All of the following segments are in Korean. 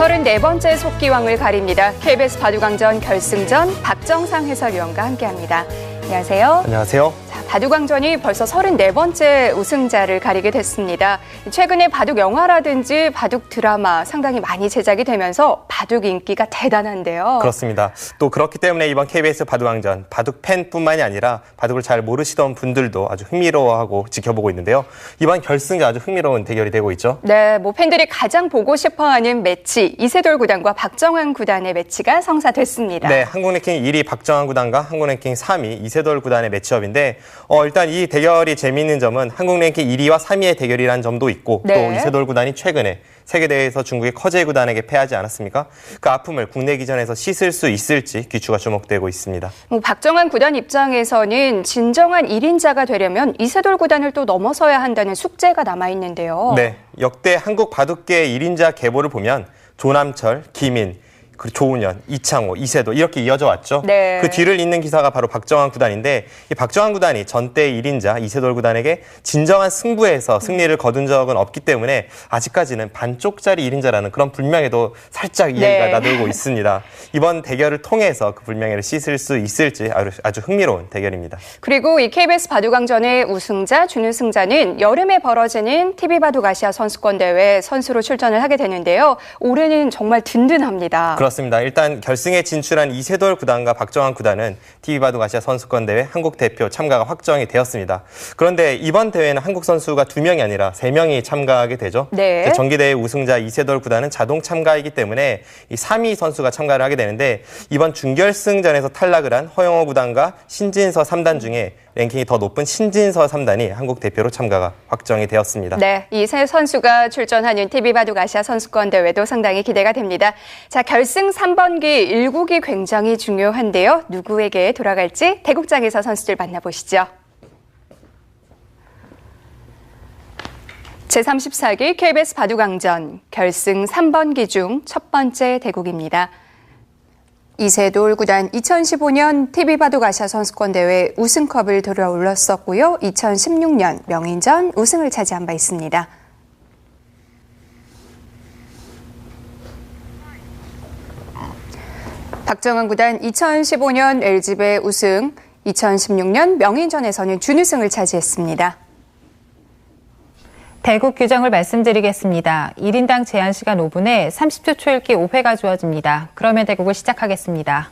34번째 속기왕을 가립니다. KBS 바둑왕전 결승전 박정상 해설위원과 함께합니다. 안녕하세요. 안녕하세요. 바둑왕전이 벌써 34번째 우승자를 가리게 됐습니다. 최근에 바둑 영화라든지 바둑 드라마 상당히 많이 제작이 되면서 바둑 인기가 대단한데요. 그렇습니다. 또 그렇기 때문에 이번 KBS 바둑왕전 바둑 팬뿐만이 아니라 바둑을 잘 모르시던 분들도 아주 흥미로워하고 지켜보고 있는데요. 이번 결승전 아주 흥미로운 대결이 되고 있죠. 네, 팬들이 가장 보고 싶어하는 매치 이세돌 구단과 박정환 구단의 매치가 성사됐습니다. 네, 한국랭킹 1위 박정환 구단과 한국랭킹 3위 이세돌 구단의 매치업인데 일단 이 대결이 재미있는 점은 한국 랭킹 1위와 3위의 대결이라는 점도 있고 네. 또 이세돌 구단이 최근에 세계대회에서 중국의 커제 구단에게 패하지 않았습니까? 그 아픔을 국내 기전에서 씻을 수 있을지 귀추가 주목되고 있습니다. 박정환 구단 입장에서는 진정한 1인자가 되려면 이세돌 구단을 또 넘어서야 한다는 숙제가 남아있는데요. 네, 역대 한국 바둑계 1인자 계보를 보면 조남철, 김인, 그리고 조은현, 이창호, 이세돌 이렇게 이어져 왔죠. 네. 그 뒤를 잇는 기사가 바로 박정환 구단인데 이 박정환 구단이 전대 1인자 이세돌 구단에게 진정한 승부에서 승리를 거둔 적은 없기 때문에 아직까지는 반쪽짜리 1인자라는 그런 불명예도 살짝 이해가 나돌고 있습니다. 이번 대결을 통해서 그 불명예를 씻을 수 있을지 아주 흥미로운 대결입니다. 그리고 이 KBS 바둑왕전의 우승자, 준우승자는 여름에 벌어지는 TV바둑 아시아 선수권 대회 선수로 출전을 하게 되는데요. 올해는 정말 든든합니다. 그렇습니다. 일단 결승에 진출한 이세돌 구단과 박정환 구단은 TV바둑 아시아 선수권 대회 한국 대표 참가가 확정이 되었습니다. 그런데 이번 대회는 한국 선수가 2명이 아니라 3명이 참가하게 되죠. 네. 정기대회 우승자 이세돌 구단은 자동 참가이기 때문에 이 3위 선수가 참가를 하게 되는데 이번 준결승전에서 탈락을 한 허영호 구단과 신진서 3단 중에 랭킹이 더 높은 신진서 3단이 한국 대표로 참가가 확정이 되었습니다. 네, 이 세 선수가 출전하는 TV바둑 아시아 선수권 대회도 상당히 기대가 됩니다. 자, 결승 3번기 1국이 굉장히 중요한데요. 누구에게 돌아갈지 대국장에서 선수들 만나보시죠. 제34기 KBS 바둑왕전 결승 3번기 중 첫 번째 대국입니다. 이세돌 구단 2015년 TV바둑 아시아 선수권 대회 우승컵을 들어올렸었고요. 2016년 명인전 우승을 차지한 바 있습니다. 박정환 구단 2015년 LG배 우승, 2016년 명인전에서는 준우승을 차지했습니다. 대국 규정을 말씀드리겠습니다. 1인당 제한 시간 5분에 30초 초읽기 5회가 주어집니다. 그러면 대국을 시작하겠습니다.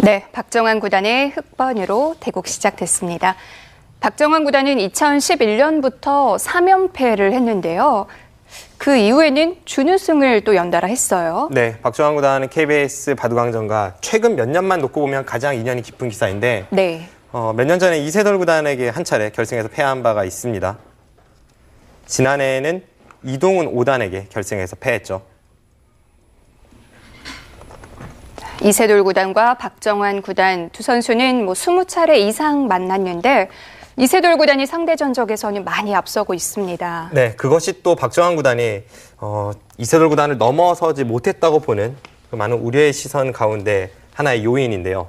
네, 박정환 구단의 흑번으로 대국 시작됐습니다. 박정환 구단은 2011년부터 3연패를 했는데요. 그 이후에는 준우승을 또 연달아 했어요. 네, 박정환 구단은 KBS 바둑왕전과 최근 몇 년만 놓고 보면 가장 인연이 깊은 기사인데 네. 몇 년 전에 이세돌 구단에게 한 차례 결승에서 패한 바가 있습니다. 지난해에는 이동훈 5단에게 결승에서 패했죠. 이세돌 구단과 박정환 구단 두 선수는 20차례 이상 만났는데 이세돌 구단이 상대 전적에서는 많이 앞서고 있습니다. 네, 그것이 또 박정환 구단이 이세돌 구단을 넘어서지 못했다고 보는 그 많은 우려의 시선 가운데 하나의 요인인데요.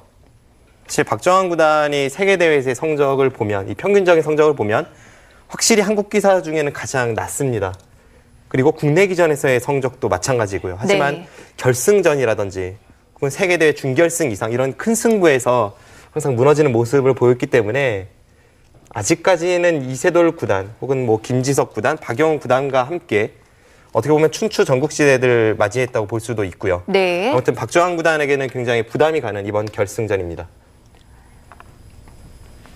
사실 박정환 구단이 세계대회에서의 성적을 보면, 이 평균적인 성적을 보면 확실히 한국 기사 중에는 가장 낮습니다. 그리고 국내 기전에서의 성적도 마찬가지고요. 하지만 네. 결승전이라든지 혹은 세계대회 준결승 이상 이런 큰 승부에서 항상 무너지는 모습을 보였기 때문에 아직까지는 이세돌 구단 혹은 김지석 구단, 박영훈 구단과 함께 어떻게 보면 춘추 전국시대를 맞이했다고 볼 수도 있고요. 네. 아무튼 박정환 구단에게는 굉장히 부담이 가는 이번 결승전입니다.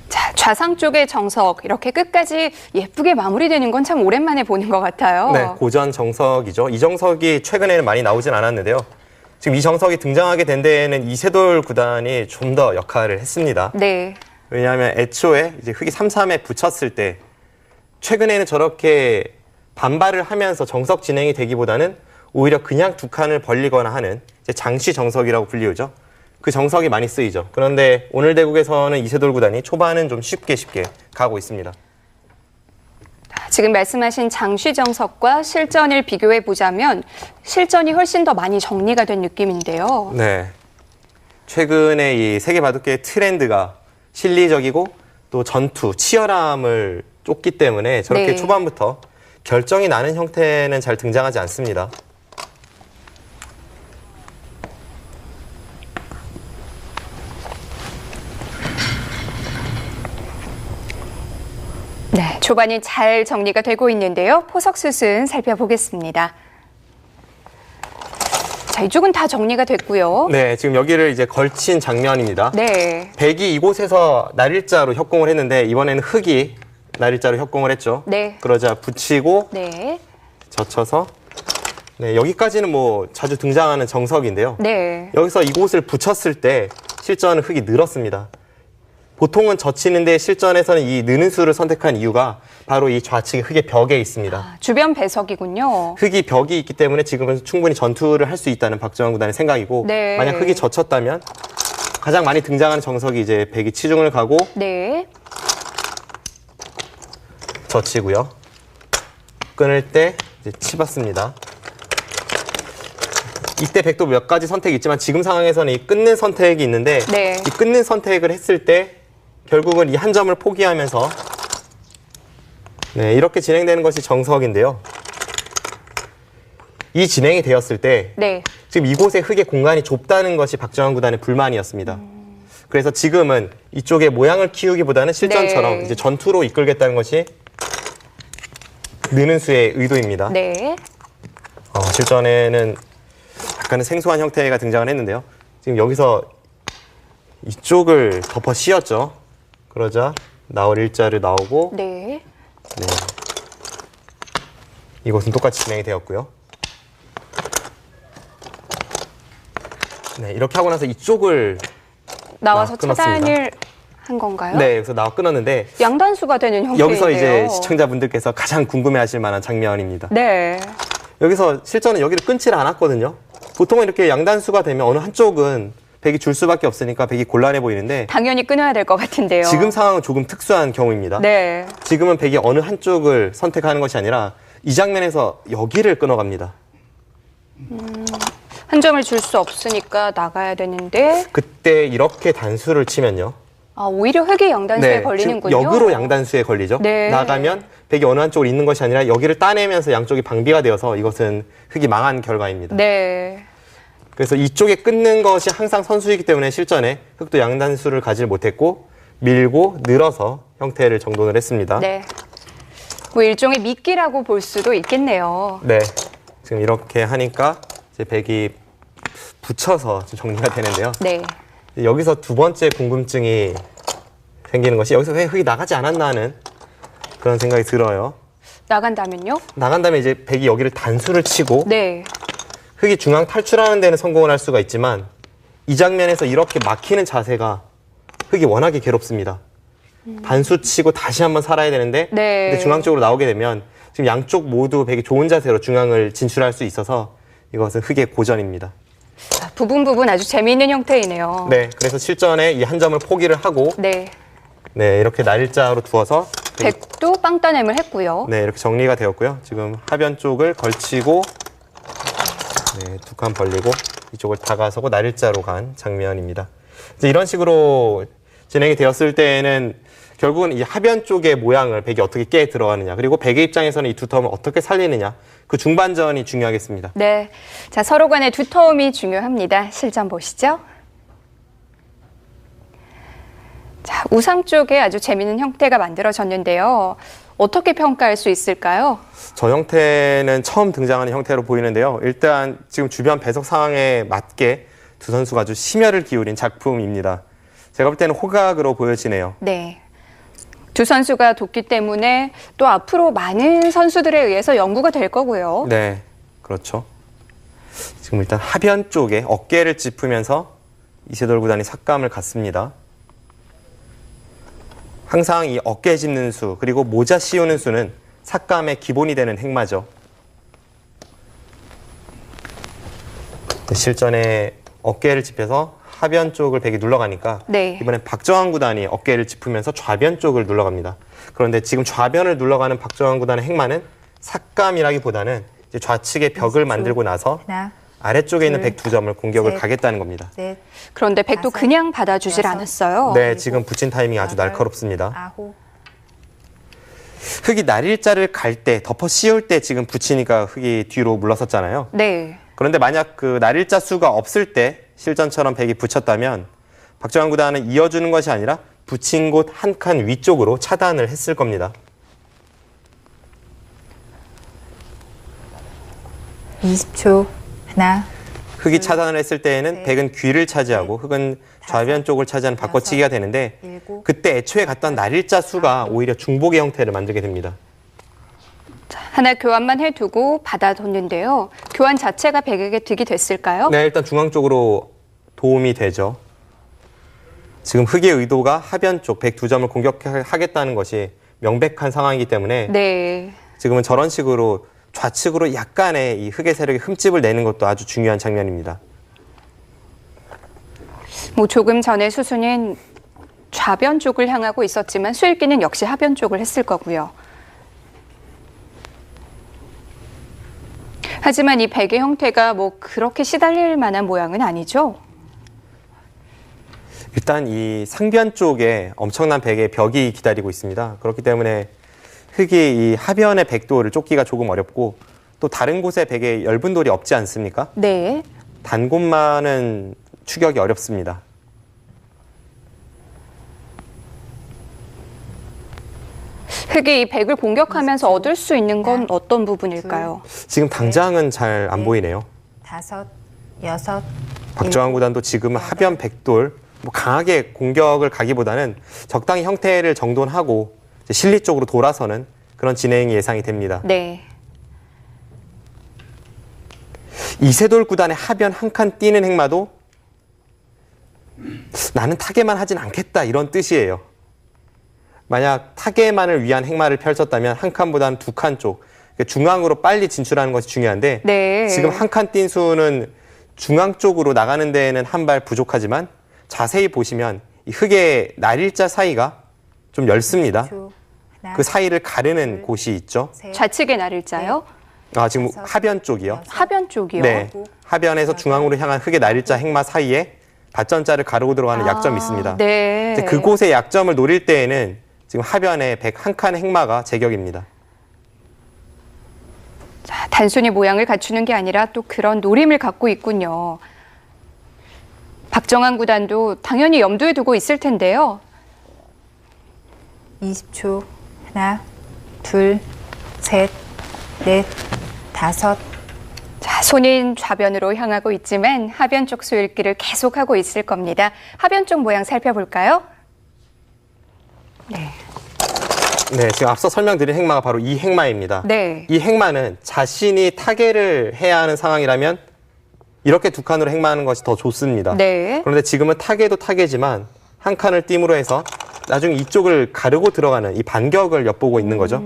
자, 좌상 쪽의 정석 이렇게 끝까지 예쁘게 마무리되는 건 참 오랜만에 보는 것 같아요. 네, 고전 정석이죠. 이 정석이 최근에는 많이 나오진 않았는데요. 지금 이 정석이 등장하게 된 데에는 이세돌 구단이 좀 더 역할을 했습니다. 네. 왜냐하면 애초에 이제 흑이 3-3에 붙였을 때 최근에는 저렇게 반발을 하면서 정석 진행이 되기보다는 오히려 그냥 두 칸을 벌리거나 하는 이제 장쉬 정석이라고 불리우죠. 그 정석이 많이 쓰이죠. 그런데 오늘 대국에서는 이세돌 구단이 초반은 좀 쉽게 가고 있습니다. 지금 말씀하신 장쉬 정석과 실전을 비교해 보자면 실전이 훨씬 더 많이 정리가 된 느낌인데요. 네. 최근에 이 세계 바둑계의 트렌드가 실리적이고 또 전투, 치열함을 쫓기 때문에 저렇게 네. 초반부터 결정이 나는 형태는 잘 등장하지 않습니다. 네, 초반이 잘 정리가 되고 있는데요. 포석 수순 살펴보겠습니다. 자, 이쪽은 다 정리가 됐고요. 네, 지금 여기를 이제 걸친 장면입니다. 네. 백이 이곳에서 날일자로 협공을 했는데 이번에는 흑이 날일자로 협공을 했죠. 네. 그러자 붙이고 네. 젖혀서 네, 여기까지는 뭐 자주 등장하는 정석인데요. 네. 여기서 이곳을 붙였을 때 실전은 흑이 늘었습니다. 보통은 젖히는데 실전에서는 이 느는 수를 선택한 이유가 바로 이 좌측의 흑의 벽에 있습니다. 주변 배석이군요. 흑이 벽이 있기 때문에 지금은 충분히 전투를 할 수 있다는 박정환 구단의 생각이고 네. 만약 흑이 젖혔다면 가장 많이 등장하는 정석이 이제 백이 치중을 가고 네. 젖히고요. 끊을 때 이제 치받습니다. 이때 백도 몇 가지 선택이 있지만 지금 상황에서는 이 끊는 선택이 있는데 네. 이 끊는 선택을 했을 때 결국은 이 한 점을 포기하면서 네, 이렇게 진행되는 것이 정석인데요. 이 진행이 되었을 때 네. 지금 이곳에 흑의 공간이 좁다는 것이 박정환 구단의 불만이었습니다. 그래서 지금은 이쪽에 모양을 키우기보다는 실전처럼 네. 이제 전투로 이끌겠다는 것이 느는 수의 의도입니다. 네. 실전에는 약간은 생소한 형태가 등장을 했는데요. 지금 여기서 이쪽을 덮어 씌웠죠. 그러자 나올 일자를 나오고 네. 네. 이것은 똑같이 진행이 되었고요. 네, 이렇게 하고 나서 이쪽을 나와서 끊었습니다. 차단을 한 건가요? 네, 여기서 나와 끊었는데 양단수가 되는 형태인데요. 여기서 이제 시청자분들께서 가장 궁금해하실 만한 장면입니다. 네. 여기서 실전은 여기를 끊지를 않았거든요. 보통은 이렇게 양단수가 되면 어느 한쪽은 백이 줄 수밖에 없으니까 백이 곤란해 보이는데 당연히 끊어야 될 것 같은데요. 지금 상황은 조금 특수한 경우입니다. 네. 지금은 백이 어느 한쪽을 선택하는 것이 아니라 이 장면에서 여기를 끊어갑니다. 한 점을 줄 수 없으니까 나가야 되는데 그때 이렇게 단수를 치면요. 오히려 흑이 양단수에 지금 걸리는군요. 역으로 양단수에 걸리죠. 네. 나가면 백이 어느 한쪽으로 있는 것이 아니라 여기를 따내면서 양쪽이 방비가 되어서 이것은 흑이 망한 결과입니다. 네. 그래서 이쪽에 끊는 것이 항상 선수이기 때문에 실전에 흑도 양단수를 가지 못했고 밀고 늘어서 형태를 정돈을 했습니다. 네. 뭐 일종의 미끼라고 볼 수도 있겠네요. 네. 지금 이렇게 하니까 이제 백이 붙여서 좀 정리가 되는데요. 네. 여기서 두 번째 궁금증이 생기는 것이 여기서 왜 흑이 나가지 않았나 하는 그런 생각이 들어요. 나간다면요? 나간 다음에 이제 백이 여기를 단수를 치고 네. 흑이 중앙 탈출하는 데는 성공을 할 수가 있지만 이 장면에서 이렇게 막히는 자세가 흑이 워낙에 괴롭습니다. 단수 치고 다시 한번 살아야 되는데 네. 근데 중앙 쪽으로 나오게 되면 지금 양쪽 모두 백이 좋은 자세로 중앙을 진출할 수 있어서 이것은 흑의 고전입니다. 부분 아주 재미있는 형태이네요. 네, 그래서 실전에 이 한 점을 포기를 하고 네. 네, 이렇게 날짜로 두어서 백도 빵 따냄을 했고요. 네, 이렇게 정리가 되었고요. 지금 하변 쪽을 걸치고 네, 두 칸 벌리고 이쪽을 다가서고 날짜로 간 장면입니다. 이제 이런 식으로 진행이 되었을 때에는 결국은 이 하변 쪽의 모양을 백이 어떻게 깨 들어가느냐 그리고 백의 입장에서는 이 두터움을 어떻게 살리느냐 그 중반전이 중요하겠습니다. 네. 자, 서로 간의 두터움이 중요합니다. 실전 보시죠. 자, 우상 쪽에 아주 재미있는 형태가 만들어졌는데요. 어떻게 평가할 수 있을까요? 저 형태는 처음 등장하는 형태로 보이는데요. 일단 지금 주변 배석 상황에 맞게 두 선수가 아주 심혈을 기울인 작품입니다. 제가 볼 때는 호각으로 보여지네요. 네. 두 선수가 돕기 때문에 또 앞으로 많은 선수들에 의해서 연구가 될 거고요. 네, 그렇죠. 지금 일단 하변 쪽에 어깨를 짚으면서 이세돌 구단이 삭감을 갔습니다. 항상 이 어깨 짚는 수 그리고 모자 씌우는 수는 삭감의 기본이 되는 행마죠. 실전에 어깨를 짚혀서 하변 쪽을 백이 눌러가니까 네. 이번엔 박정환 구단이 어깨를 짚으면서 좌변 쪽을 눌러갑니다. 그런데 지금 좌변을 눌러가는 박정환 구단의 행마는 삭감이라기보다는 이제 좌측의 벽을 만들고 나서 하나, 아래쪽에 있는 둘, 백 두 점을 공격을 셋, 가겠다는 겁니다. 넷, 그런데 백도 다섯, 그냥 받아주질 여섯, 않았어요. 네, 지금 붙인 타이밍이 아주 여덟, 날카롭습니다. 아홉, 흙이 날일자를 갈 때, 덮어 씌울 때 지금 붙이니까 흙이 뒤로 물러섰잖아요. 네. 그런데 만약 그 날일자 수가 없을 때 실전처럼 백이 붙였다면 박정환 구단은 이어주는 것이 아니라 붙인 곳 한 칸 위쪽으로 차단을 했을 겁니다. 20초. 하나, 흙이 차단을 했을 때에는 셋, 백은 귀를 차지하고 흙은 좌변 쪽을 차지하는 바꿔치기가 되는데 일곱, 그때 애초에 갔던 날일자 수가 오히려 중복의 형태를 만들게 됩니다. 하나 교환만 해두고 받아뒀는데요. 교환 자체가 백에게 득이 됐을까요? 네, 일단 중앙 쪽으로 도움이 되죠. 지금 흙의 의도가 하변 쪽 102점을 공격하겠다는 것이 명백한 상황이기 때문에 네. 지금은 저런 식으로 좌측으로 약간의 이 흙의 세력에 흠집을 내는 것도 아주 중요한 장면입니다. 뭐 조금 전에 수순은 좌변 쪽을 향하고 있었지만 수일기는 역시 하변 쪽을 했을 거고요. 하지만 이 백의 형태가 뭐 그렇게 시달릴 만한 모양은 아니죠? 일단 이 상변 쪽에 엄청난 백의 벽이 기다리고 있습니다. 그렇기 때문에 흙이 이 하변의 백돌을 쫓기가 조금 어렵고 또 다른 곳에 백의 엷은 돌이 없지 않습니까? 네. 단 곳만은 추격이 어렵습니다. 흙이 이 백을 공격하면서 얻을 수 있는 건 어떤 부분일까요? 지금 당장은 잘 안 보이네요. 다섯, 여섯, 박정환 구단도 지금 하변 백돌 뭐 강하게 공격을 가기보다는 적당히 형태를 정돈하고 이제 실리 쪽으로 돌아서는 그런 진행이 예상이 됩니다. 네. 이세돌 구단의 하변 한 칸 뛰는 행마도 나는 타개만 하진 않겠다 이런 뜻이에요. 만약 타개만을 위한 행마를 펼쳤다면 한 칸보다는 두 칸 쪽 중앙으로 빨리 진출하는 것이 중요한데 네. 지금 한 칸 뛴 수는 중앙 쪽으로 나가는 데에는 한 발 부족하지만 자세히 보시면 이 흙의 날일자 사이가 좀 넓습니다. 하나, 그 사이를 가르는 곳이 있죠. 셋, 좌측의 날일자요? 아, 지금 다섯, 하변 쪽이요. 하변 쪽이요? 네, 하변에서 중앙으로 향한 흙의 날일자 행마 사이에 밭전자를 가르고 들어가는 약점이 있습니다. 네. 이제 그곳의 약점을 노릴 때에는 지금 하변에 백 한 칸 행마가 제격입니다. 자, 단순히 모양을 갖추는 게 아니라 또 그런 노림을 갖고 있군요. 박정환 구단도 당연히 염두에 두고 있을 텐데요. 20초. 하나, 둘, 셋, 넷, 다섯, 자, 손인 좌변으로 향하고 있지만 하변 쪽 수일기를 계속하고 있을 겁니다. 하변 쪽 모양 살펴볼까요? 네. 네, 지금 앞서 설명드린 행마가 바로 이 행마입니다. 네. 이 행마는 자신이 타개를 해야 하는 상황이라면 이렇게 두 칸으로 행마하는 것이 더 좋습니다. 네. 그런데 지금은 타개도 타개지만 한 칸을 띄므로 해서 나중에 이쪽을 가르고 들어가는 이 반격을 엿보고 있는 거죠.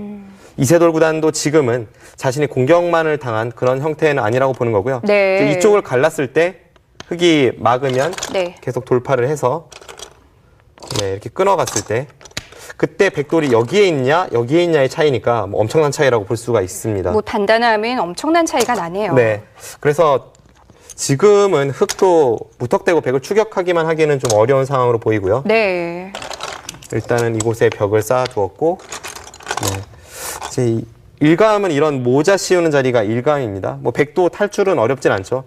이세돌 구단도 지금은 자신이 공격만을 당한 그런 형태는 아니라고 보는 거고요. 네. 이제 이쪽을 갈랐을 때 흙이 막으면 네. 계속 돌파를 해서 네, 이렇게 끊어갔을 때 그때 백돌이 여기에 있냐 여기에 있냐의 차이니까 뭐 엄청난 차이라고 볼 수가 있습니다. 뭐 단단함은 엄청난 차이가 나네요. 네, 그래서 지금은 흙도 무턱대고 백을 추격하기만 하기에는 좀 어려운 상황으로 보이고요. 네. 일단은 이곳에 벽을 쌓아두었고 네. 이제 일감은 이런 모자 씌우는 자리가 일감입니다. 뭐 백도 탈출은 어렵진 않죠.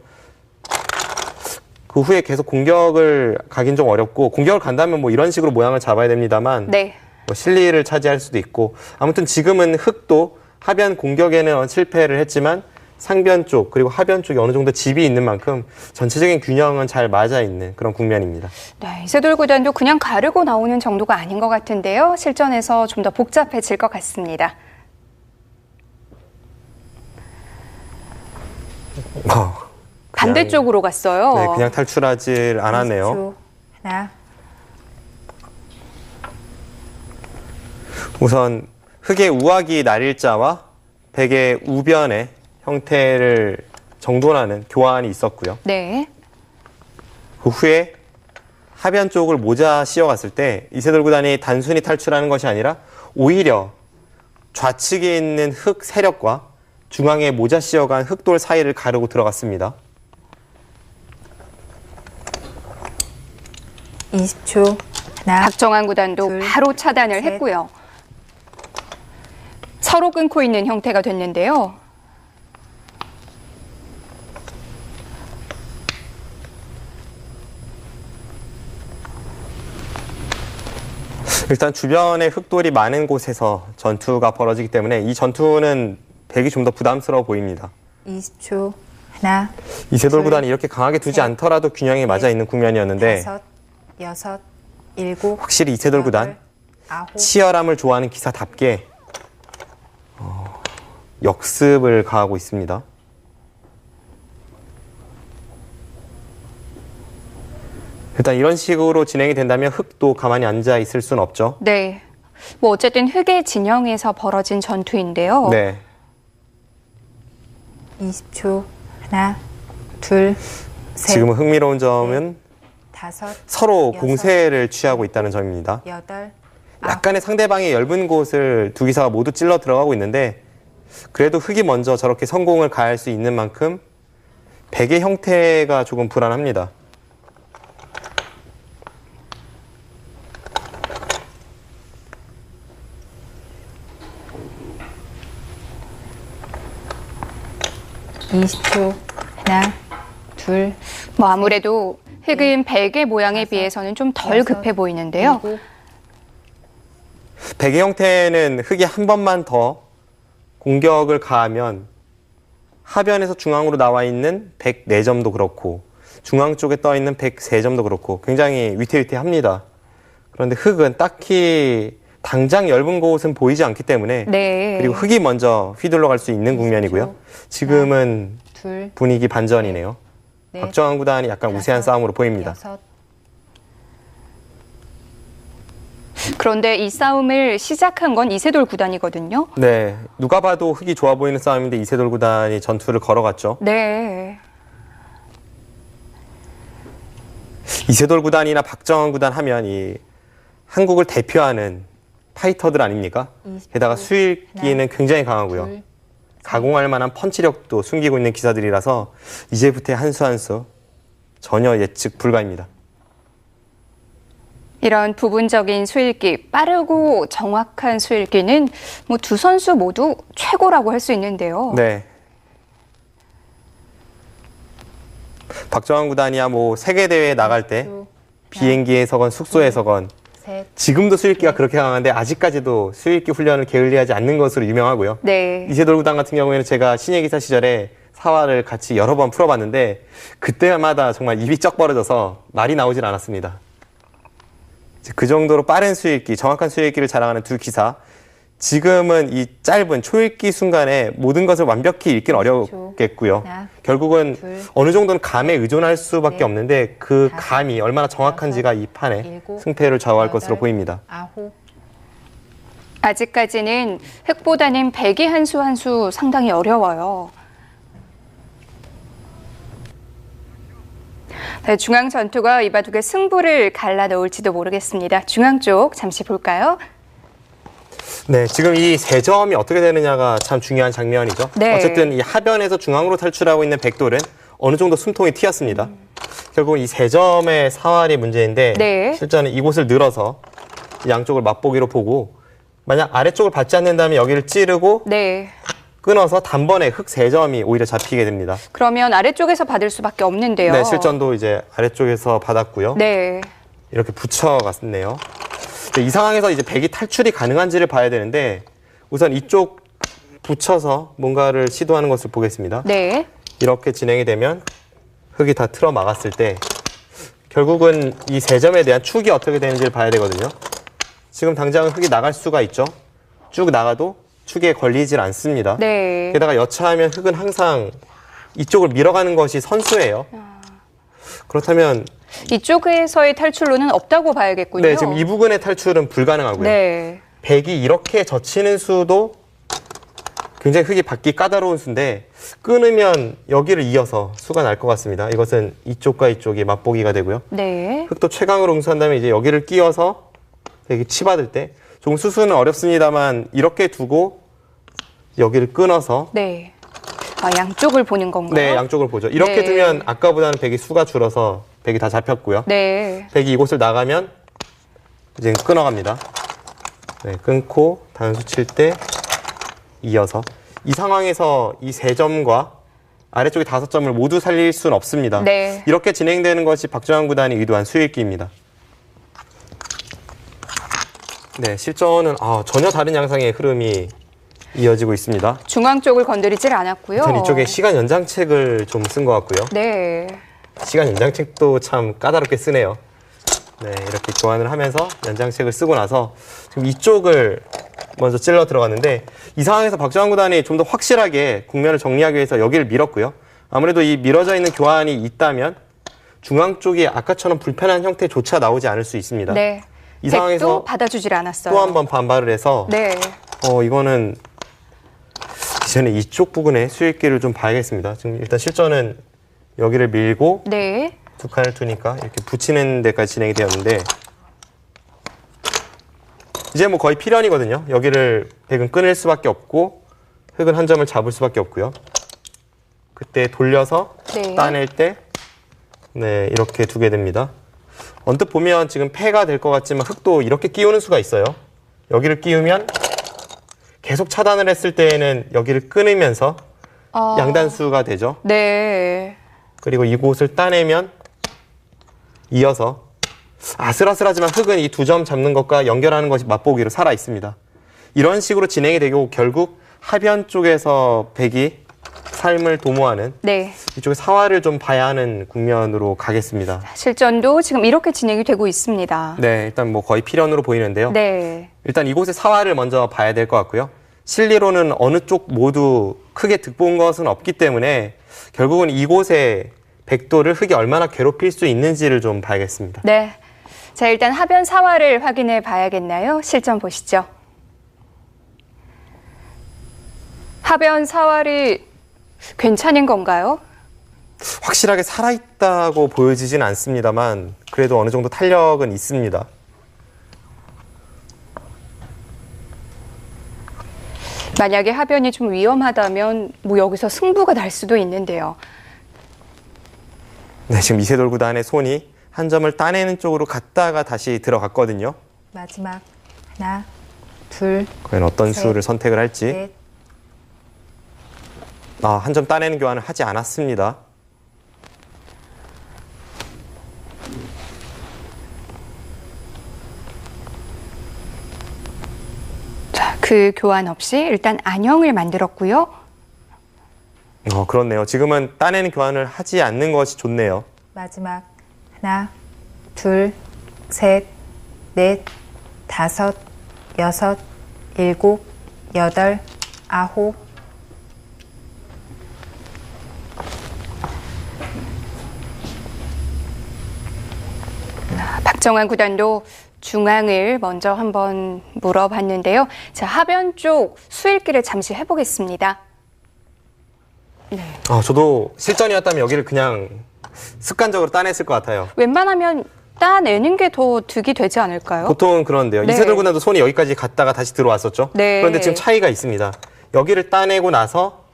그 후에 계속 공격을 가긴 좀 어렵고 공격을 간다면 뭐 이런 식으로 모양을 잡아야 됩니다만 네. 뭐 실리를 차지할 수도 있고 아무튼 지금은 흙도 하변 공격에는 실패를 했지만 상변 쪽 그리고 하변 쪽에 어느 정도 집이 있는 만큼 전체적인 균형은 잘 맞아 있는 그런 국면입니다. 네, 이세돌 구단도 그냥 가르고 나오는 정도가 아닌 것 같은데요. 실전에서 좀 더 복잡해질 것 같습니다. 반대쪽으로 갔어요. 네, 그냥 탈출하질 않았네요. 20초. 하나, 우선 흙의 우악이 날일자와 백의 우변의 형태를 정돈하는 교환이 있었고요. 네. 그 후에 하변 쪽을 모자 씌워갔을 때 이세돌 구단이 단순히 탈출하는 것이 아니라 오히려 좌측에 있는 흙 세력과 중앙에 모자 씌워간 흙돌 사이를 가르고 들어갔습니다. 20초. 하나, 박정환 구단도 둘, 바로 차단을 셋. 했고요. 서로 끊고 있는 형태가 됐는데요. 일단 주변에 흙돌이 많은 곳에서 전투가 벌어지기 때문에 이 전투는 백이 좀 더 부담스러워 보입니다. 20초. 하나, 이세돌 둘, 구단이 이렇게 강하게 두지 셋, 않더라도 균형이 맞아 있는 국면이었는데 5, 6, 7, 확실히 이세돌 구단 8, 치열함을 좋아하는 기사답게 역습을 가하고 있습니다. 일단 이런 식으로 진행이 된다면 흙도 가만히 앉아 있을 수는 없죠. 네. 뭐 어쨌든 흙의 진영에서 벌어진 전투인데요. 네. 20초. 하나, 둘, 셋, 지금은 흥미로운 점은 5, 서로 여섯, 공세를 취하고 있다는 점입니다. 8, 약간의 상대방의 엷은 곳을 두 기사가 모두 찔러 들어가고 있는데 그래도 흙이 먼저 저렇게 성공을 가할 수 있는 만큼 백의 형태가 조금 불안합니다. (20초) 하나, 둘, 뭐 아무래도 흙은 백의 모양에 비해서는 좀 덜 급해 보이는데요. 일곱, 백의 형태는 흙이 한 번만 더 공격을 가하면 하변에서 중앙으로 나와 있는 104점도 그렇고 중앙 쪽에 떠 있는 103점도 그렇고 굉장히 위태위태합니다. 그런데 흙은 딱히 당장 엷은 곳은 보이지 않기 때문에 네. 그리고 흙이 먼저 휘둘러 갈 수 있는 국면이고요. 지금은 둘, 분위기 반전이네요. 넷, 박정환 구단이 약간 우세한 다섯, 싸움으로 보입니다. 여섯, 그런데 이 싸움을 시작한 건 이세돌 구단이거든요. 네, 누가 봐도 흙이 좋아 보이는 싸움인데 이세돌 구단이 전투를 걸어갔죠. 네. 이세돌 구단이나 박정환 구단 하면 이 한국을 대표하는 파이터들 아닙니까? 20초, 게다가 수익기는 굉장히 강하고요. 둘, 가공할 만한 펀치력도 숨기고 있는 기사들이라서 이제부터의 한 수 한 수 전혀 예측 불가입니다. 이런 부분적인 수읽기, 빠르고 정확한 수읽기는 뭐 두 선수 모두 최고라고 할 수 있는데요. 네. 박정환 구단이야 뭐 세계 대회에 나갈 때 두, 비행기에서건 숙소에서건 셋, 지금도 수익기가 그렇게 강한데 아직까지도 수익기 훈련을 게을리하지 않는 것으로 유명하고요. 네. 이세돌 구단 같은 경우에는 제가 신예 기사 시절에 사활을 같이 여러 번 풀어봤는데 그때마다 정말 입이 쩍 벌어져서 말이 나오질 않았습니다. 그 정도로 빠른 수익기, 정확한 수익기를 자랑하는 두 기사. 지금은 이 짧은 초읽기 순간에 모든 것을 완벽히 읽기는 어렵겠고요. 하나, 결국은 둘, 어느 정도는 감에 의존할 수밖에 넷, 없는데 그 다섯, 감이 얼마나 정확한지가 이 판에 일곱, 승패를 좌우할 여덟, 것으로 보입니다. 아홉, 아직까지는 흙보다는 백이 한 수 한 수 상당히 어려워요. 네, 중앙 전투가 이 바둑의 승부를 갈라놓을지도 모르겠습니다. 중앙 쪽 잠시 볼까요? 네, 지금 이 세 점이 어떻게 되느냐가 참 중요한 장면이죠. 네. 어쨌든 이 하변에서 중앙으로 탈출하고 있는 백돌은 어느 정도 숨통이 튀었습니다. 결국 이 세 점의 사활이 문제인데 네. 실제는 이곳을 늘어서 양쪽을 맛보기로 보고 만약 아래쪽을 받지 않는다면 여기를 찌르고 네. 끊어서 단번에 흙 세 점이 오히려 잡히게 됩니다. 그러면 아래쪽에서 받을 수밖에 없는데요. 네, 실전도 이제 아래쪽에서 받았고요. 네. 이렇게 붙여갔네요. 이 상황에서 이제 백이 탈출이 가능한지를 봐야 되는데 우선 이쪽 붙여서 뭔가를 시도하는 것을 보겠습니다. 네. 이렇게 진행이 되면 흙이 다 틀어 막았을 때 결국은 이 세 점에 대한 축이 어떻게 되는지를 봐야 되거든요. 지금 당장 흙이 나갈 수가 있죠. 쭉 나가도 축에 걸리질 않습니다. 네. 게다가 여차하면 흙은 항상 이쪽을 밀어가는 것이 선수예요. 그렇다면 이쪽에서의 탈출로는 없다고 봐야겠군요. 네, 지금 이 부근의 탈출은 불가능하고요. 네. 백이 이렇게 젖히는 수도 굉장히 흙이 받기 까다로운 수인데 끊으면 여기를 이어서 수가 날 것 같습니다. 이것은 이쪽과 이쪽이 맛보기가 되고요. 네. 흙도 최강으로 응수한다면 이제 여기를 끼워서 백이 치받을 때 조금 수수는 어렵습니다만 이렇게 두고 여기를 끊어서 네. 아, 양쪽을 보는 건가요? 네, 양쪽을 보죠. 이렇게 네. 두면 아까보다는 백이 수가 줄어서 백이 다 잡혔고요. 네. 백이 이곳을 나가면 이제 끊어갑니다. 네, 끊고 단수 칠 때 이어서 이 상황에서 이 3점과 아래쪽에 5점을 모두 살릴 수는 없습니다. 네. 이렇게 진행되는 것이 박정환 구단이 의도한 수익기입니다. 네, 실전은 전혀 다른 양상의 흐름이 이어지고 있습니다. 중앙 쪽을 건드리질 않았고요. 전 이쪽에 시간 연장책을 좀 쓴 것 같고요. 네. 시간 연장책도 참 까다롭게 쓰네요. 네, 이렇게 교환을 하면서 연장책을 쓰고 나서 지금 이쪽을 먼저 찔러 들어갔는데 이 상황에서 박정환 구단이 좀 더 확실하게 국면을 정리하기 위해서 여기를 밀었고요. 아무래도 이 밀어져 있는 교환이 있다면 중앙 쪽이 아까처럼 불편한 형태조차 나오지 않을 수 있습니다. 네. 이 상황에서 백도 받아주질 않았어요. 또 한 번 반발을 해서 네. 이거는 이제는 이쪽 부분에 수익기를 좀 봐야겠습니다. 지금 일단 실전은 여기를 밀고 네. 두 칸을 두니까 이렇게 붙이는 데까지 진행이 되었는데 이제 뭐 거의 필연이거든요. 여기를 백은 끊을 수밖에 없고 흑은 한 점을 잡을 수밖에 없고요. 그때 돌려서 네. 따낼 때 네, 이렇게 두게 됩니다. 언뜻 보면 지금 패가 될 것 같지만 흑도 이렇게 끼우는 수가 있어요. 여기를 끼우면 계속 차단을 했을 때에는 여기를 끊으면서 양단수가 되죠. 네. 그리고 이곳을 따내면 이어서 아슬아슬하지만 흑은 이 2점 잡는 것과 연결하는 것이 맛보기로 살아 있습니다. 이런 식으로 진행이 되고 결국 하변 쪽에서 백이 삶을 도모하는 네. 이쪽에 사활을 좀 봐야 하는 국면으로 가겠습니다. 실전도 지금 이렇게 진행이 되고 있습니다. 네, 일단 뭐 거의 필연으로 보이는데요. 네. 일단 이곳의 사활을 먼저 봐야 될 것 같고요. 실리로는 어느 쪽 모두 크게 득본 것은 없기 때문에 결국은 이곳의 백도를 흑이 얼마나 괴롭힐 수 있는지를 좀 봐야겠습니다. 네. 자, 일단 하변 사활을 확인해 봐야겠나요? 실전 보시죠. 하변 사활이 괜찮은 건가요? 확실하게 살아있다고 보여지진 않습니다만 그래도 어느 정도 탄력은 있습니다. 만약에 하변이 좀 위험하다면 뭐 여기서 승부가 날 수도 있는데요. 네, 지금 이세돌 구단의 손이 한 점을 따내는 쪽으로 갔다가 다시 들어갔거든요. 마지막 하나, 둘, 과연 어떤 셋, 수를 선택을 할지. 넷. 한 점 따내는 교환을 하지 않았습니다. 자, 그 교환 없이 일단 안형을 만들었고요. 그렇네요. 지금은 따내는 교환을 하지 않는 것이 좋네요. 마지막 하나, 둘, 셋, 넷, 다섯, 여섯, 일곱, 여덟, 아홉. 박정환 구단도 중앙을 먼저 한번 물어봤는데요. 자, 하변 쪽 수일기를 잠시 해보겠습니다. 네. 저도 실전이었다면 여기를 그냥 습관적으로 따냈을 것 같아요. 웬만하면 따내는 게 더 득이 되지 않을까요? 보통은 그런데요. 네. 이세돌 구단도 손이 여기까지 갔다가 다시 들어왔었죠. 네. 그런데 지금 차이가 있습니다. 여기를 따내고 나서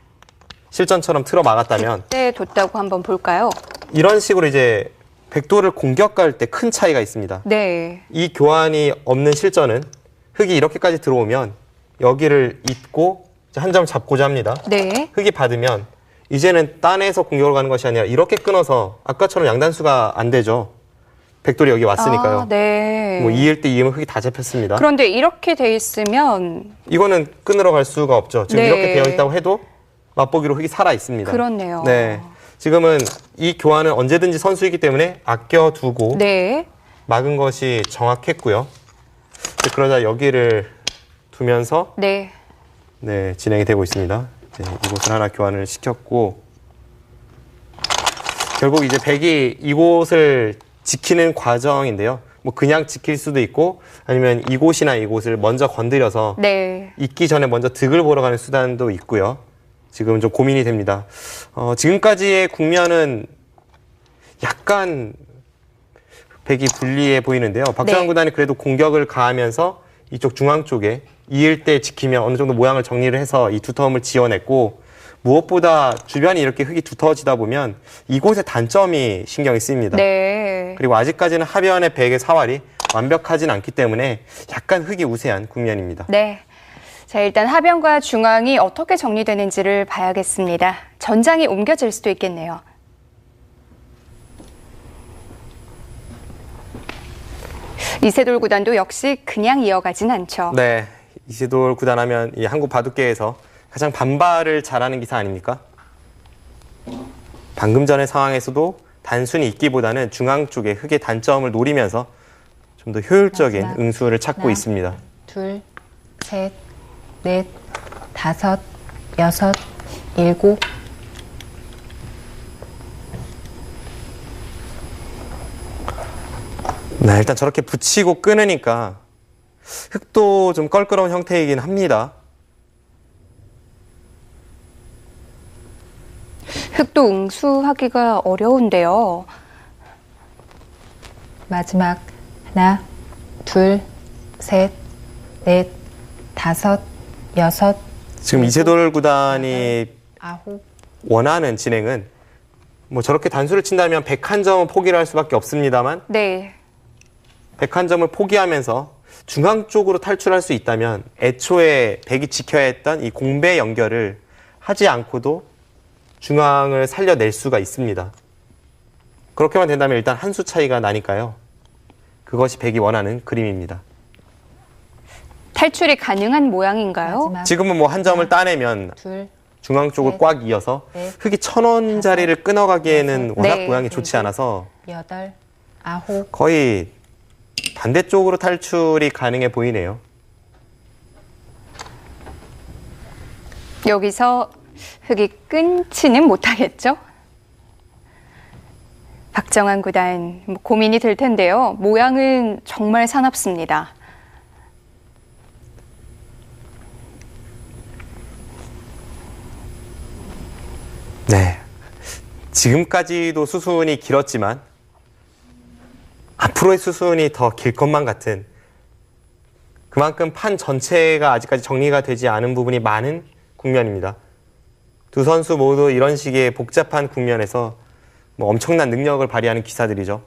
실전처럼 틀어 막았다면 네, 뒀다고 한번 볼까요? 이런 식으로 이제 백도를 공격할 때 큰 차이가 있습니다. 네. 이 교환이 없는 실전은 흑이 이렇게까지 들어오면 여기를 잇고 한 점 잡고자 합니다. 네. 흑이 받으면 이제는 따내서 공격을 가는 것이 아니라 이렇게 끊어서 아까처럼 양단수가 안 되죠. 백돌이 여기 왔으니까요. 네. 뭐 2일 때 2면 흑이 다 잡혔습니다. 그런데 이렇게 돼 있으면 이거는 끊으러 갈 수가 없죠. 지금 네. 이렇게 되어 있다고 해도 맛보기로 흑이 살아 있습니다. 그렇네요. 네. 지금은 이 교환은 언제든지 선수이기 때문에 아껴두고 네. 막은 것이 정확했고요. 그러자 여기를 두면서 네. 네, 진행이 되고 있습니다. 이곳을 하나 교환을 시켰고 결국 이제 백이 이곳을 지키는 과정인데요. 뭐 그냥 지킬 수도 있고 아니면 이곳이나 이곳을 먼저 건드려서 네. 있기 전에 먼저 득을 보러 가는 수단도 있고요. 지금 좀 고민이 됩니다. 지금까지의 국면은 약간 백이 불리해 보이는데요. 박정환 네. 구단이 그래도 공격을 가하면서 이쪽 중앙 쪽에 이을 때 지키면 어느 정도 모양을 정리를 해서 이 두 텀을 지어냈고 무엇보다 주변이 이렇게 흙이 두터워지다 보면 이곳의 단점이 신경이 쓰입니다. 네. 그리고 아직까지는 하변의 백의 사활이 완벽하진 않기 때문에 약간 흙이 우세한 국면입니다. 네. 자, 일단 하변과 중앙이 어떻게 정리되는지를 봐야겠습니다. 전장이 옮겨질 수도 있겠네요. 이세돌 구단도 역시 그냥 이어가진 않죠. 네, 이세돌 구단 하면 이 한국 바둑계에서 가장 반발을 잘하는 기사 아닙니까? 방금 전의 상황에서도 단순히 있기보다는 중앙 쪽에 흙의 단점을 노리면서 좀 더 효율적인 마지막. 응수를 찾고 하나, 있습니다. 둘, 셋, 넷, 다섯, 여섯, 일곱. 네, 일단 저렇게 붙이고 끊으니까 흙도 좀 껄끄러운 형태이긴 합니다. 흙도 응수하기가 어려운데요. 마지막 하나, 둘, 셋, 넷, 다섯, 여섯, 지금 이세돌 구단이 아홉. 원하는 진행은 뭐 저렇게 단수를 친다면 101점은 포기를 할 수밖에 없습니다만 네. 101점을 포기하면서 중앙 쪽으로 탈출할 수 있다면 애초에 백이 지켜야 했던 이 공배 연결을 하지 않고도 중앙을 살려낼 수가 있습니다. 그렇게만 된다면 일단 한 수 차이가 나니까요. 그것이 백이 원하는 그림입니다. 탈출이 가능한 모양인가요? 마지막 지금은 뭐 한 점을 따내면 둘, 중앙 쪽을 넷, 꽉 이어서 넷, 흙이 1000원짜리를 끊어가기에는 워낙 네. 모양이 좋지 않아서 여덟, 아홉. 거의 반대쪽으로 탈출이 가능해 보이네요. 여기서 흙이 끊지는 못하겠죠? 박정환 구단 고민이 될 텐데요. 모양은 정말 사납습니다. 네. 지금까지도 수순이 길었지만 앞으로의 수순이 더 길 것만 같은 그만큼 판 전체가 아직까지 정리가 되지 않은 부분이 많은 국면입니다. 두 선수 모두 이런 식의 복잡한 국면에서 뭐 엄청난 능력을 발휘하는 기사들이죠.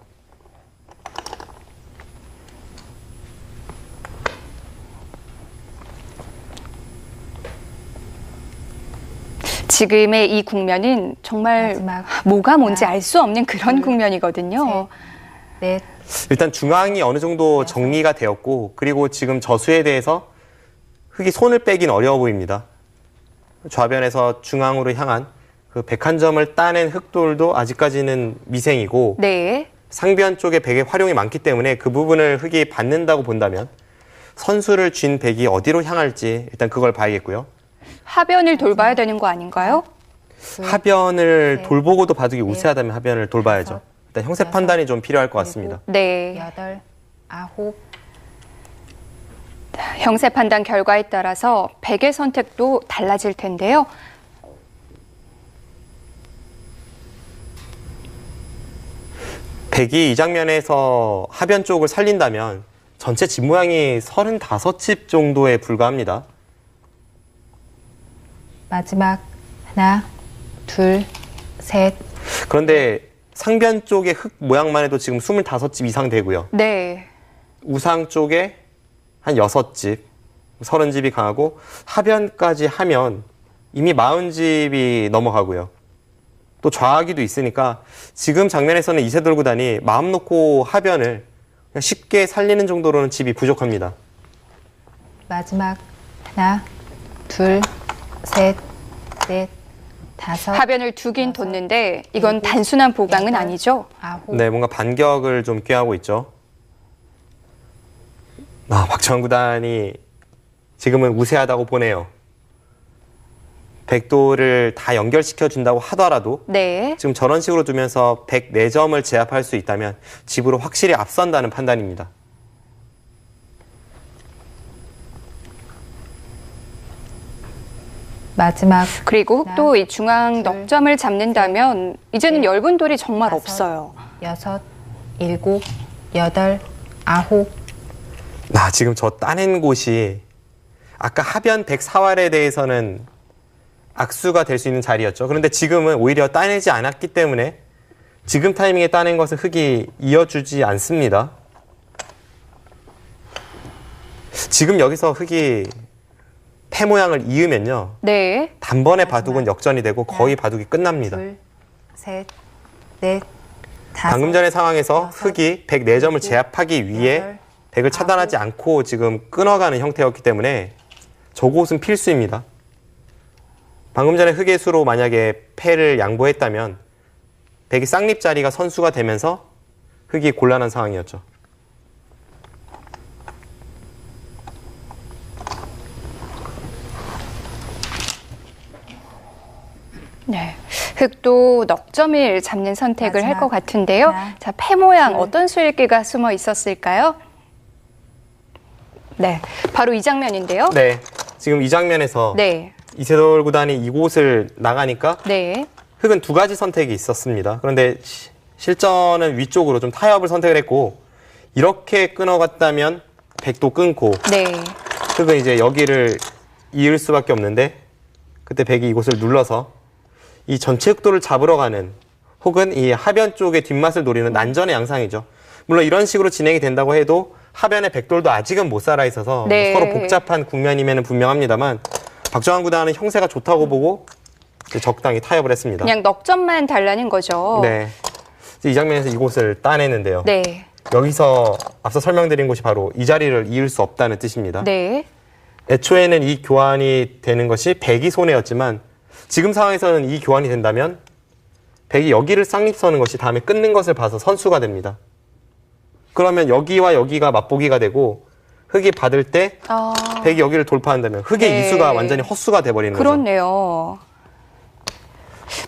지금의 이 국면은 정말 마지막. 뭐가 뭔지 하나, 알 수 없는 그런 둘, 국면이거든요. 넷, 일단 중앙이 어느 정도 정리가 되었고 그리고 지금 저수에 대해서 흙이 손을 빼긴 어려워 보입니다. 좌변에서 중앙으로 향한 그 101점을 따낸 흙돌도 아직까지는 미생이고 네. 상변 쪽에 백의 활용이 많기 때문에 그 부분을 흙이 받는다고 본다면 선수를 쥔 백이 어디로 향할지 일단 그걸 봐야겠고요. 하변을 돌봐야 되는 거 아닌가요? 둘, 하변을 셋, 돌보고도 바둑이 넷, 우세하다면 하변을 돌봐야죠. 다섯, 일단 형세 여섯, 판단이 좀 필요할 것 같습니다. 네. 여덟, 아홉. 형세 판단 결과에 따라서 백의 선택도 달라질 텐데요. 백이 이 장면에서 하변 쪽을 살린다면 전체 집 모양이 35집 정도에 불과합니다. 마지막 하나, 둘, 셋. 그런데 상변 쪽의 흙 모양만 해도 지금 25집 이상 되고요. 네. 우상 쪽에 한 6집, 30집이 강하고 하변까지 하면 이미 40집이 넘어가고요. 또 좌하기도 있으니까 지금 장면에서는 이세돌 구단이 마음 놓고 하변을 그냥 쉽게 살리는 정도로는 집이 부족합니다. 마지막 하나, 둘, 셋, 넷, 다섯. 하변을 두긴 여섯, 뒀는데 이건 일곱, 단순한 보강은 여덟, 아니죠? 아홉. 네, 뭔가 반격을 좀 꾀하고 있죠. 박정환 구단이 지금은 우세하다고 보네요. 백도를 다 연결시켜 준다고 하더라도 네. 지금 저런 식으로 두면서 104점을 제압할 수 있다면 집으로 확실히 앞선다는 판단입니다. 마지막 그리고 흙도 이 중앙 둘, 넉점을 잡는다면 이제는 엷은 돌이 정말 다섯, 없어요. 여섯, 일곱, 여덟, 아홉. 지금 저 따낸 곳이 아까 하변 104활에 대해서는 악수가 될 수 있는 자리였죠. 그런데 지금은 오히려 따내지 않았기 때문에 지금 타이밍에 따낸 것은 흙이 이어주지 않습니다. 지금 여기서 흙이 패 모양을 이으면요. 네. 단번에 바둑은 역전이 되고 거의 바둑이 끝납니다. 둘, 셋, 넷, 다섯. 방금 전의 상황에서 여섯, 흙이 104점을 제압하기 위해 여덟, 백을 차단하지 않고 지금 끊어가는 형태였기 때문에 저곳은 필수입니다. 방금 전에 흙의 수로 만약에 패를 양보했다면 백이 쌍립 자리가 선수가 되면서 흙이 곤란한 상황이었죠. 네. 흙도 넉점을 잡는 선택을 할 것 같은데요. 하나, 자, 패 모양 둘. 어떤 수일기가 숨어 있었을까요? 네. 바로 이 장면인데요. 네, 지금 이 장면에서 네. 이세돌 구단이 이곳을 나가니까 네. 흙은 두 가지 선택이 있었습니다. 그런데 실전은 위쪽으로 좀 타협을 선택을 했고 이렇게 끊어갔다면 백도 끊고 네. 흙은 이제 여기를 이을 수밖에 없는데 그때 백이 이곳을 눌러서 이 전체 흑도를 잡으러 가는 혹은 이 하변 쪽의 뒷맛을 노리는 난전의 양상이죠. 물론 이런 식으로 진행이 된다고 해도 하변의 백돌도 아직은 못 살아 있어서 네. 서로 복잡한 국면임에는 분명합니다만 박정환 구단은 형세가 좋다고 보고 이제 적당히 타협을 했습니다. 그냥 넉점만 달라는 거죠. 네, 이 장면에서 이곳을 따내는데요. 네. 여기서 앞서 설명드린 곳이 바로 이 자리를 이을 수 없다는 뜻입니다. 네. 애초에는 이 교환이 되는 것이 백이 손해였지만 지금 상황에서는 이 교환이 된다면 백이 여기를 쌍립 서는 것이 다음에 끊는 것을 봐서 선수가 됩니다. 그러면 여기와 여기가 맞보기가 되고 흙이 받을 때 백이 여기를 돌파한다면 흙의 네. 이수가 완전히 헛수가 돼버리는 거죠. 그렇네요.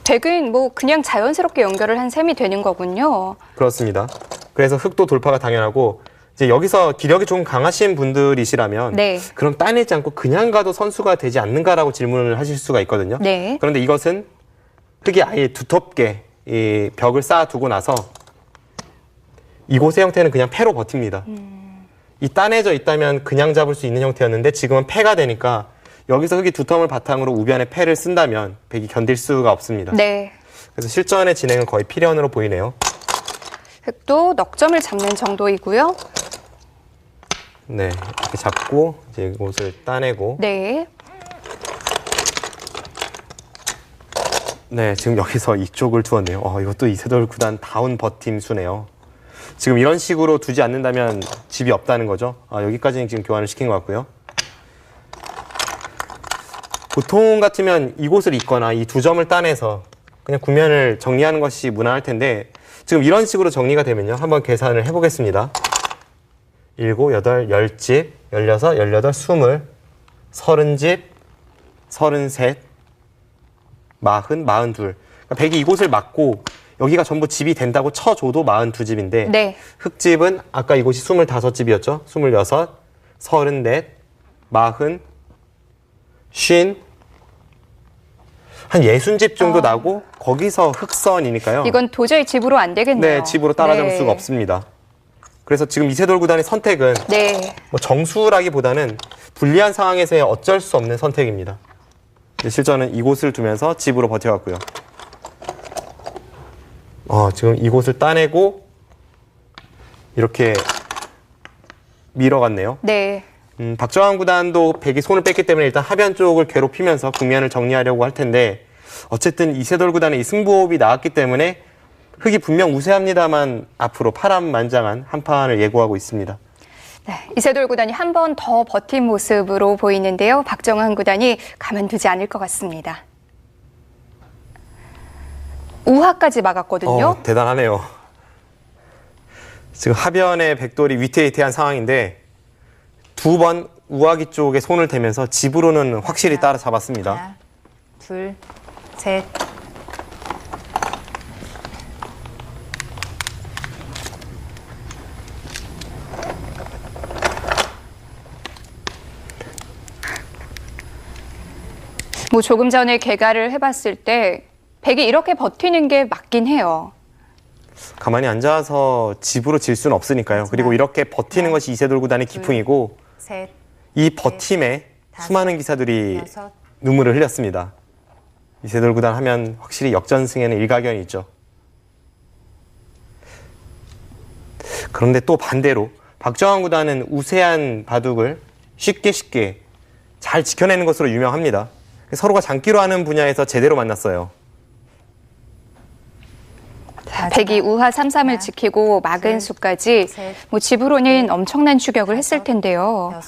백은 뭐 그냥 자연스럽게 연결을 한 셈이 되는 거군요. 그렇습니다. 그래서 흙도 돌파가 당연하고 이제 여기서 기력이 좀 강하신 분들이시라면 네. 그럼 따내지 않고 그냥 가도 선수가 되지 않는가라고 질문을 하실 수가 있거든요. 네. 그런데 이것은 흙이 아예 두텁게 이 벽을 쌓아두고 나서 이곳의 형태는 그냥 패로 버팁니다. 이 따내져 있다면 그냥 잡을 수 있는 형태였는데 지금은 패가 되니까 여기서 흙이 두텀을 바탕으로 우변에 패를 쓴다면 백이 견딜 수가 없습니다. 네. 그래서 실전의 진행은 거의 필연으로 보이네요. 흙도 넉점을 잡는 정도이고요. 네, 이렇게 잡고 이제 이곳을 따내고 네. 네, 지금 여기서 이쪽을 두었네요. 이것도 이세돌 구단 다운 버팀 수네요. 지금 이런 식으로 두지 않는다면 집이 없다는 거죠. 여기까지는 지금 교환을 시킨 것 같고요. 보통 같으면 이곳을 잇거나 이 두 점을 따내서 그냥 국면을 정리하는 것이 무난할 텐데 지금 이런 식으로 정리가 되면요. 한번 계산을 해보겠습니다. 7, 8, 10집, 16, 18, 20, 30집, 33, 40, 42. 그러니까 백이 이곳을 막고 여기가 전부 집이 된다고 쳐줘도 42집인데 네. 흙집은 아까 이곳이 25집이었죠. 26, 34, 40, 50, 한 60집 정도 나고 거기서 흙선이니까요. 이건 도저히 집으로 안 되겠네요. 네, 집으로 따라잡을 네. 수가 없습니다. 그래서 지금 이세돌 구단의 선택은 네. 뭐 정수라기보다는 불리한 상황에서의 어쩔 수 없는 선택입니다. 실전은 이곳을 두면서 집으로 버텨왔고요. 지금 이곳을 따내고 이렇게 밀어갔네요. 네. 박정환 구단도 백이 손을 뺐기 때문에 일단 하변 쪽을 괴롭히면서 국면을 정리하려고 할 텐데 어쨌든 이세돌 구단의 이 승부호흡이 나왔기 때문에 흙이 분명 우세합니다만 앞으로 파란만장한 한 판을 예고하고 있습니다. 네, 이세돌 구단이 한 번 더 버틴 모습으로 보이는데요. 박정환 구단이 가만두지 않을 것 같습니다. 우하까지 막았거든요. 대단하네요. 지금 하변의 백돌이 위태위태한 상황인데 두 번 우하기 쪽에 손을 대면서 집으로는 확실히 따라잡았습니다. 하나, 둘, 셋. 뭐 조금 전에 개가를 해봤을 때 백이 이렇게 버티는 게 맞긴 해요. 가만히 앉아서 집으로 질 수는 없으니까요. 그리고 이렇게 버티는 것이 이세돌 구단의 기풍이고 셋, 이 버팀에 다섯, 수많은 기사들이 여섯, 눈물을 흘렸습니다. 이세돌 구단 하면 확실히 역전승에는 일가견이 있죠. 그런데 또 반대로 박정환 구단은 우세한 바둑을 쉽게 잘 지켜내는 것으로 유명합니다. 서로가 장기로 하는 분야에서 제대로 만났어요. 백이 우하 3-3을 지키고 막은 수까지 집으로는 엄청난 추격을 했을 텐데요.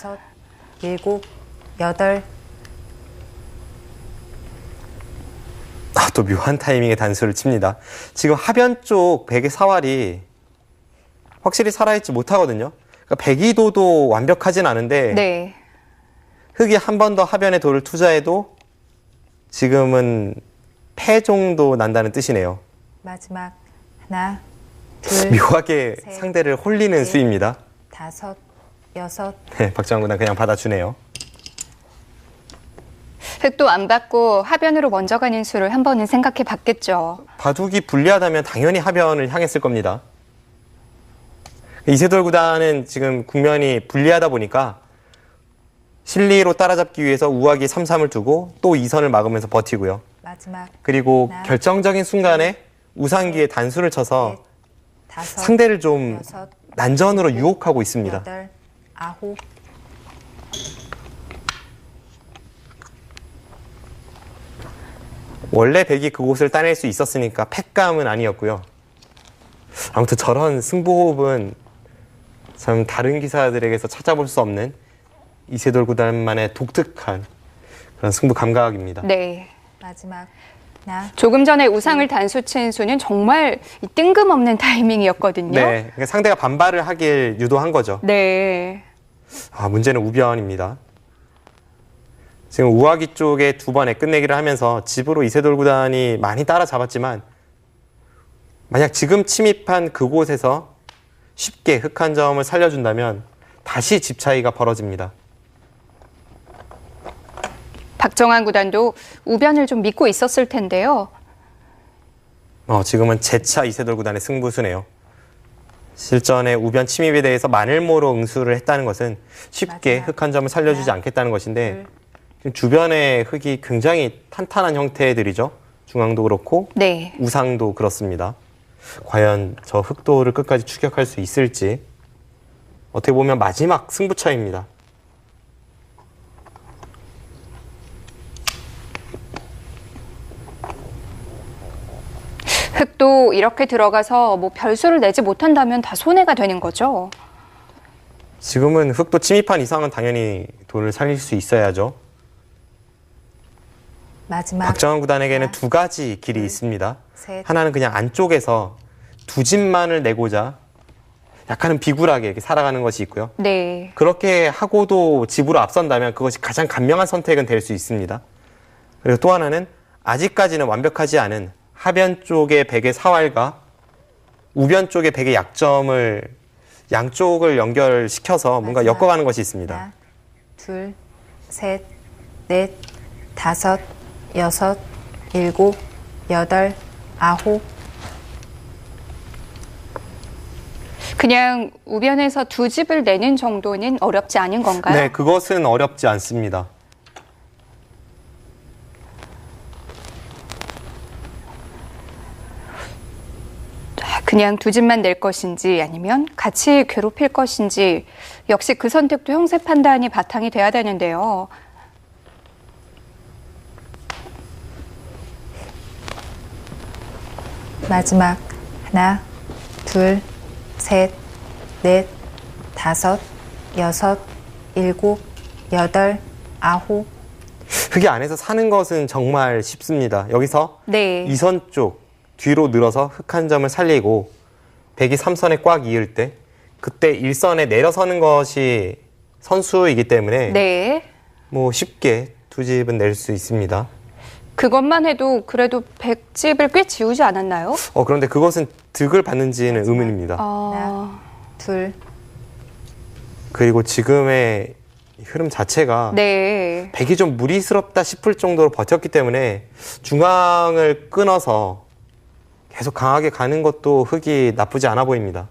6, 7, 8. 또 묘한 타이밍에 단수를 칩니다. 지금 하변 쪽 백의 사활이 확실히 살아있지 못하거든요. 그러니까 백이도도 완벽하진 않은데 네. 흑이 한 번 더 하변에 돌을 투자해도 지금은 패 정도 난다는 뜻이네요. 마지막 하나, 둘, 묘하게 셋, 상대를 홀리는 넷, 수입니다. 5, 6. 네, 박정환 구단 그냥 받아주네요. 흑도 안 받고 하변으로 먼저 가는 수를 한 번은 생각해 봤겠죠. 바둑이 불리하다면 당연히 하변을 향했을 겁니다. 이세돌 구단은 지금 국면이 불리하다 보니까 실리로 따라잡기 위해서 우하기 3-3을 두고 또 2선을 막으면서 버티고요. 마지막 그리고 하나, 결정적인 순간에 우상기에 단수를 쳐서 넷, 5, 상대를 좀 6, 난전으로 유혹하고 있습니다. 8, 9. 원래 백이 그곳을 따낼 수 있었으니까 패감은 아니었고요. 아무튼 저런 승부호흡은 참 다른 기사들에게서 찾아볼 수 없는 이세돌 구단만의 독특한 그런 승부 감각입니다. 네. 마지막 하나, 조금 전에 우상을 단수 친 수는 정말 이 뜬금없는 타이밍이었거든요. 네, 그러니까 상대가 반발을 하길 유도한 거죠. 네. 문제는 우변입니다. 지금 우하기 쪽에 두 번에 끝내기를 하면서 집으로 이세돌 구단이 많이 따라잡았지만 만약 지금 침입한 그곳에서 쉽게 흑 한 점을 살려준다면 다시 집 차이가 벌어집니다. 박정환 구단도 우변을 좀 믿고 있었을 텐데요. 지금은 재차 이세돌 구단의 승부수네요. 실전에 우변 침입에 대해서 마늘모로 응수를 했다는 것은 쉽게 맞아요. 흑 한 점을 살려주지 하나, 않겠다는 것인데 둘. 지금 주변의 흑이 굉장히 탄탄한 형태들이죠. 중앙도 그렇고 네. 우상도 그렇습니다. 과연 저 흑도를 끝까지 추격할 수 있을지 어떻게 보면 마지막 승부처입니다. 흑도 이렇게 들어가서 별수를 내지 못한다면 다 손해가 되는 거죠. 지금은 흑도 침입한 이상은 당연히 돈을 살릴 수 있어야죠. 마지막 박정환 구단에게는 하나, 두 가지 길이 있습니다. 셋. 하나는 그냥 안쪽에서 두 집만을 내고자 약간은 비굴하게 이렇게 살아가는 것이 있고요. 네. 그렇게 하고도 집으로 앞선다면 그것이 가장 간명한 선택은 될 수 있습니다. 그리고 또 하나는 아직까지는 완벽하지 않은 하변 쪽의 백의 사활과 우변 쪽의 백의 약점을 양쪽을 연결시켜서 뭔가 마지막. 엮어가는 것이 있습니다. 하나, 둘, 셋, 넷, 5, 6, 7, 8, 9. 그냥 우변에서 두 집을 내는 정도는 어렵지 않은 건가요? 네, 그것은 어렵지 않습니다. 그냥 두 집만 낼 것인지 아니면 같이 괴롭힐 것인지 역시 그 선택도 형세 판단이 바탕이 돼야 되는데요. 마지막 하나, 둘, 셋, 넷, 5, 6, 7, 8, 9. 흑이 안에서 사는 것은 정말 쉽습니다. 여기서 네. 2선 쪽 뒤로 늘어서 흑 한 점을 살리고 백이 3선에 꽉 이을 때 그때 1선에 내려서는 것이 선수이기 때문에 네. 뭐 쉽게 두 집은 낼 수 있습니다. 그것만 해도 그래도 100집을 꽤 지우지 않았나요? 그런데 그것은 득을 받는지는 의문입니다. 아, 둘, 그리고 지금의 흐름 자체가 네. 백이 좀 무리스럽다 싶을 정도로 버텼기 때문에 중앙을 끊어서 계속 강하게 가는 것도 흑이 나쁘지 않아 보입니다.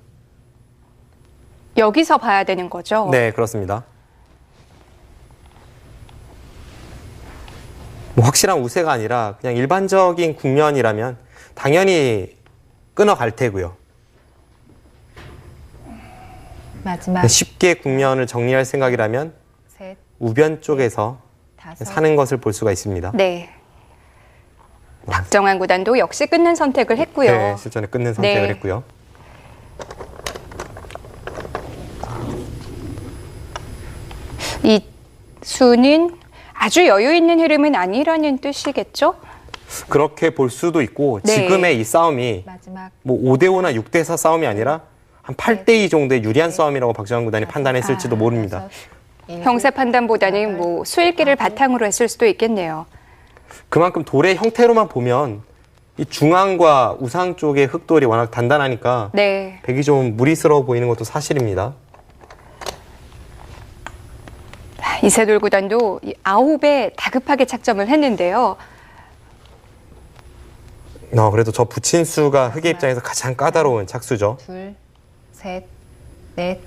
여기서 봐야 되는 거죠? 네, 그렇습니다. 뭐 확실한 우세가 아니라 그냥 일반적인 국면이라면 당연히 끊어갈 테고요. 마지막 쉽게 국면을 정리할 생각이라면 셋, 우변 쪽에서 다섯. 사는 것을 볼 수가 있습니다. 네. 박정환 구단도 역시 끊는 선택을 했고요. 네, 실전에 끊는 선택을 네. 했고요. 이 수는 아주 여유 있는 흐름은 아니라는 뜻이겠죠? 그렇게 볼 수도 있고 네. 지금의 이 싸움이 마지막 뭐 5대5나 6대4 싸움이 아니라 한 8대2 정도의 유리한 싸움이라고 박정환 구단이 판단했을지도 모릅니다. 형세 판단보다는 뭐 수일기를 바탕으로 했을 수도 있겠네요. 그만큼 돌의 형태로만 보면 이 중앙과 우상 쪽의 흑돌이 워낙 단단하니까 네. 백이 좀 무리스러워 보이는 것도 사실입니다. 이세돌 구단도 이 9에 다급하게 착점을 했는데요. 그래도 저 붙인 수가 흑의 입장에서 가장 까다로운 착수죠. 둘, 셋, 넷,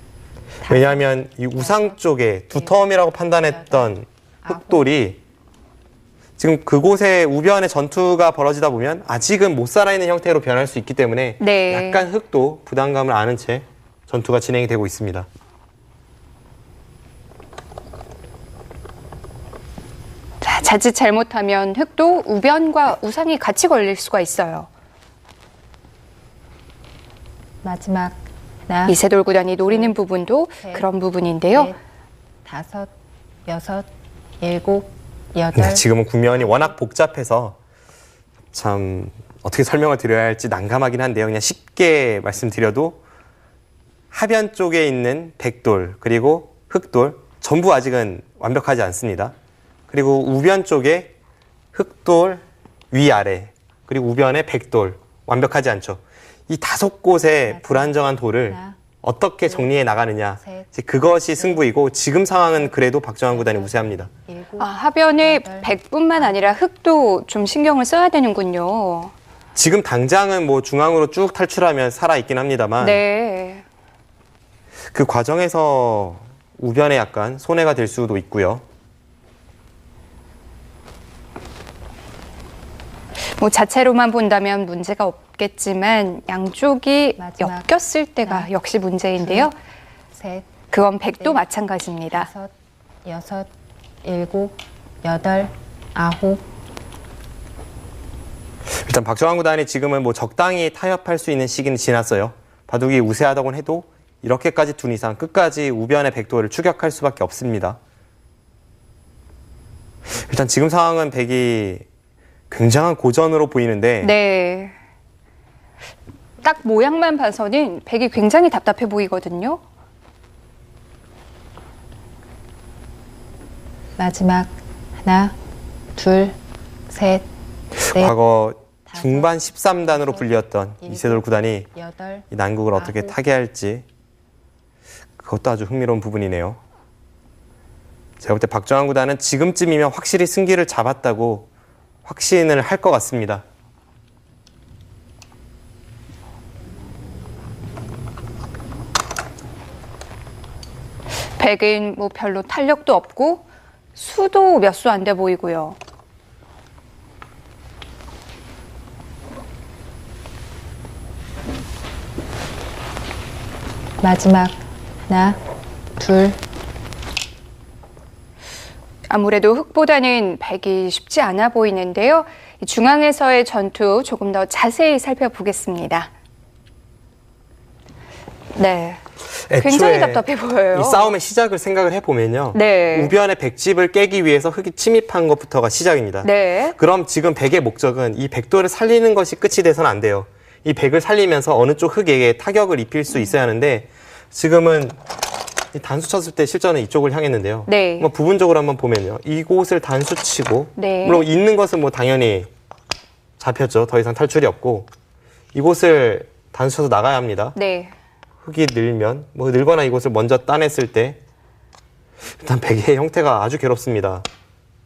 왜냐하면 이 우상 쪽에 두터움이라고 판단했던 흑돌이 지금 그곳에 우변에 전투가 벌어지다 보면 아직은 못 살아있는 형태로 변할 수 있기 때문에 네. 약간 흑도 부담감을 아는 채 전투가 진행이 되고 있습니다. 자, 자칫 잘못하면 흑도 우변과 우상이 같이 걸릴 수가 있어요. 마지막 하나, 이세돌 구단이 노리는 부분도 셋, 그런 부분인데요. 넷, 다섯, 여섯, 일곱, 네, 여덟. 지금은 국면이 워낙 복잡해서 참 어떻게 설명을 드려야 할지 난감하긴 한데요. 그냥 쉽게 말씀드려도 하변 쪽에 있는 백돌 그리고 흑돌 전부 아직은 완벽하지 않습니다. 그리고 우변 쪽에 흑돌 위아래 그리고 우변에 백돌 완벽하지 않죠. 이 5곳의 불안정한 돌을 하나, 어떻게 정리해 나가느냐 셋, 이제 그것이 승부이고 지금 상황은 그래도 박정환 구단이 우세합니다. 일곱, 하변에 백뿐만 아니라 흑도 좀 신경을 써야 되는군요. 지금 당장은 뭐 중앙으로 쭉 탈출하면 살아있긴 합니다만 네. 그 과정에서 우변에 약간 손해가 될 수도 있고요. 뭐 자체로만 본다면 문제가 없겠지만 양쪽이 마지막 엮였을 때가 하나, 역시 문제인데요. 셋, 그건 백도 넷, 마찬가지입니다. 다섯, 여섯, 일곱, 여덟, 아홉. 일단 박정환 구단이 지금은 뭐 적당히 타협할 수 있는 시기는 지났어요. 바둑이 우세하다곤 해도 이렇게까지 둔 이상 끝까지 우변의 백도를 추격할 수밖에 없습니다. 일단 지금 상황은 백이 굉장한 고전으로 보이는데 네. 딱 모양만 봐서는 백이 굉장히 답답해 보이거든요. 마지막 하나, 둘, 셋, 넷, 과거 다섯, 중반 13단으로 여섯, 불리었던 일곱, 이세돌 구단이 여덟, 이 난국을 어떻게 아홉. 타게 할지 그것도 아주 흥미로운 부분이네요. 제가 볼 때 박정환 구단은 지금쯤이면 확실히 승기를 잡았다고 확신을 할 것 같습니다. 백은 뭐 별로 탄력도 없고 수도 몇 수 안 돼 보이고요. 마지막 하나, 둘, 아무래도 흑보다는 백이 쉽지 않아 보이는데요. 이 중앙에서의 전투 조금 더 자세히 살펴보겠습니다. 네. 굉장히 애초에 답답해 보여요. 이 싸움의 시작을 생각을 해보면요. 네. 우변의 백집을 깨기 위해서 흑이 침입한 것부터가 시작입니다. 네. 그럼 지금 백의 목적은 이 백도를 살리는 것이 끝이 돼서는 안 돼요. 이 백을 살리면서 어느 쪽 흑에게 타격을 입힐 수 있어야 하는데 지금은 이 단수 쳤을 때 실전은 이쪽을 향했는데요. 네. 뭐 부분적으로 한번 보면요. 이곳을 단수 치고 네. 물론 있는 것은 뭐 당연히 잡혔죠. 더 이상 탈출이 없고 이곳을 단수 쳐서 나가야 합니다. 네. 흑이 늘면 뭐 늘거나 이곳을 먼저 따냈을 때 일단 백의 형태가 아주 괴롭습니다.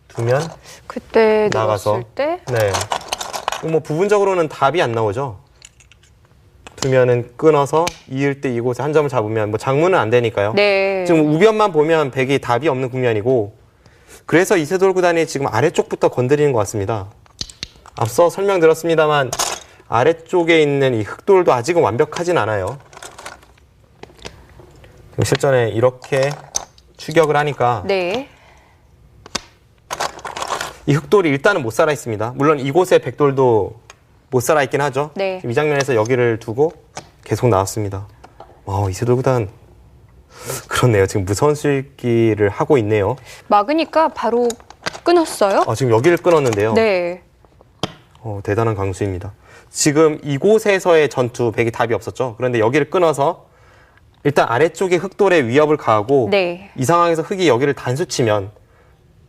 두면 그때 나가서. 넣었을 때 네. 뭐 부분적으로는 답이 안 나오죠. 두면은 끊어서 이을 때 이곳에 한 점을 잡으면 뭐 장문은 안 되니까요. 네. 지금 우변만 보면 백이 답이 없는 국면이고 그래서 이세돌 구단이 지금 아래쪽부터 건드리는 것 같습니다. 앞서 설명드렸습니다만 아래쪽에 있는 이 흑돌도 아직은 완벽하진 않아요. 실전에 이렇게 추격을 하니까 네. 이 흑돌이 일단은 못 살아 있습니다. 물론 이곳에 백돌도 못 살아 있긴 하죠. 네. 지금 이 장면에서 여기를 두고 계속 나왔습니다. 이세돌 구단 그렇네요. 지금 무선 수익기를 하고 있네요. 막으니까 바로 끊었어요? 지금 여기를 끊었는데요. 네. 대단한 강수입니다. 지금 이곳에서의 전투 백이 답이 없었죠. 그런데 여기를 끊어서 일단 아래쪽에 흑돌에 위협을 가하고 네. 이 상황에서 흑이 여기를 단수치면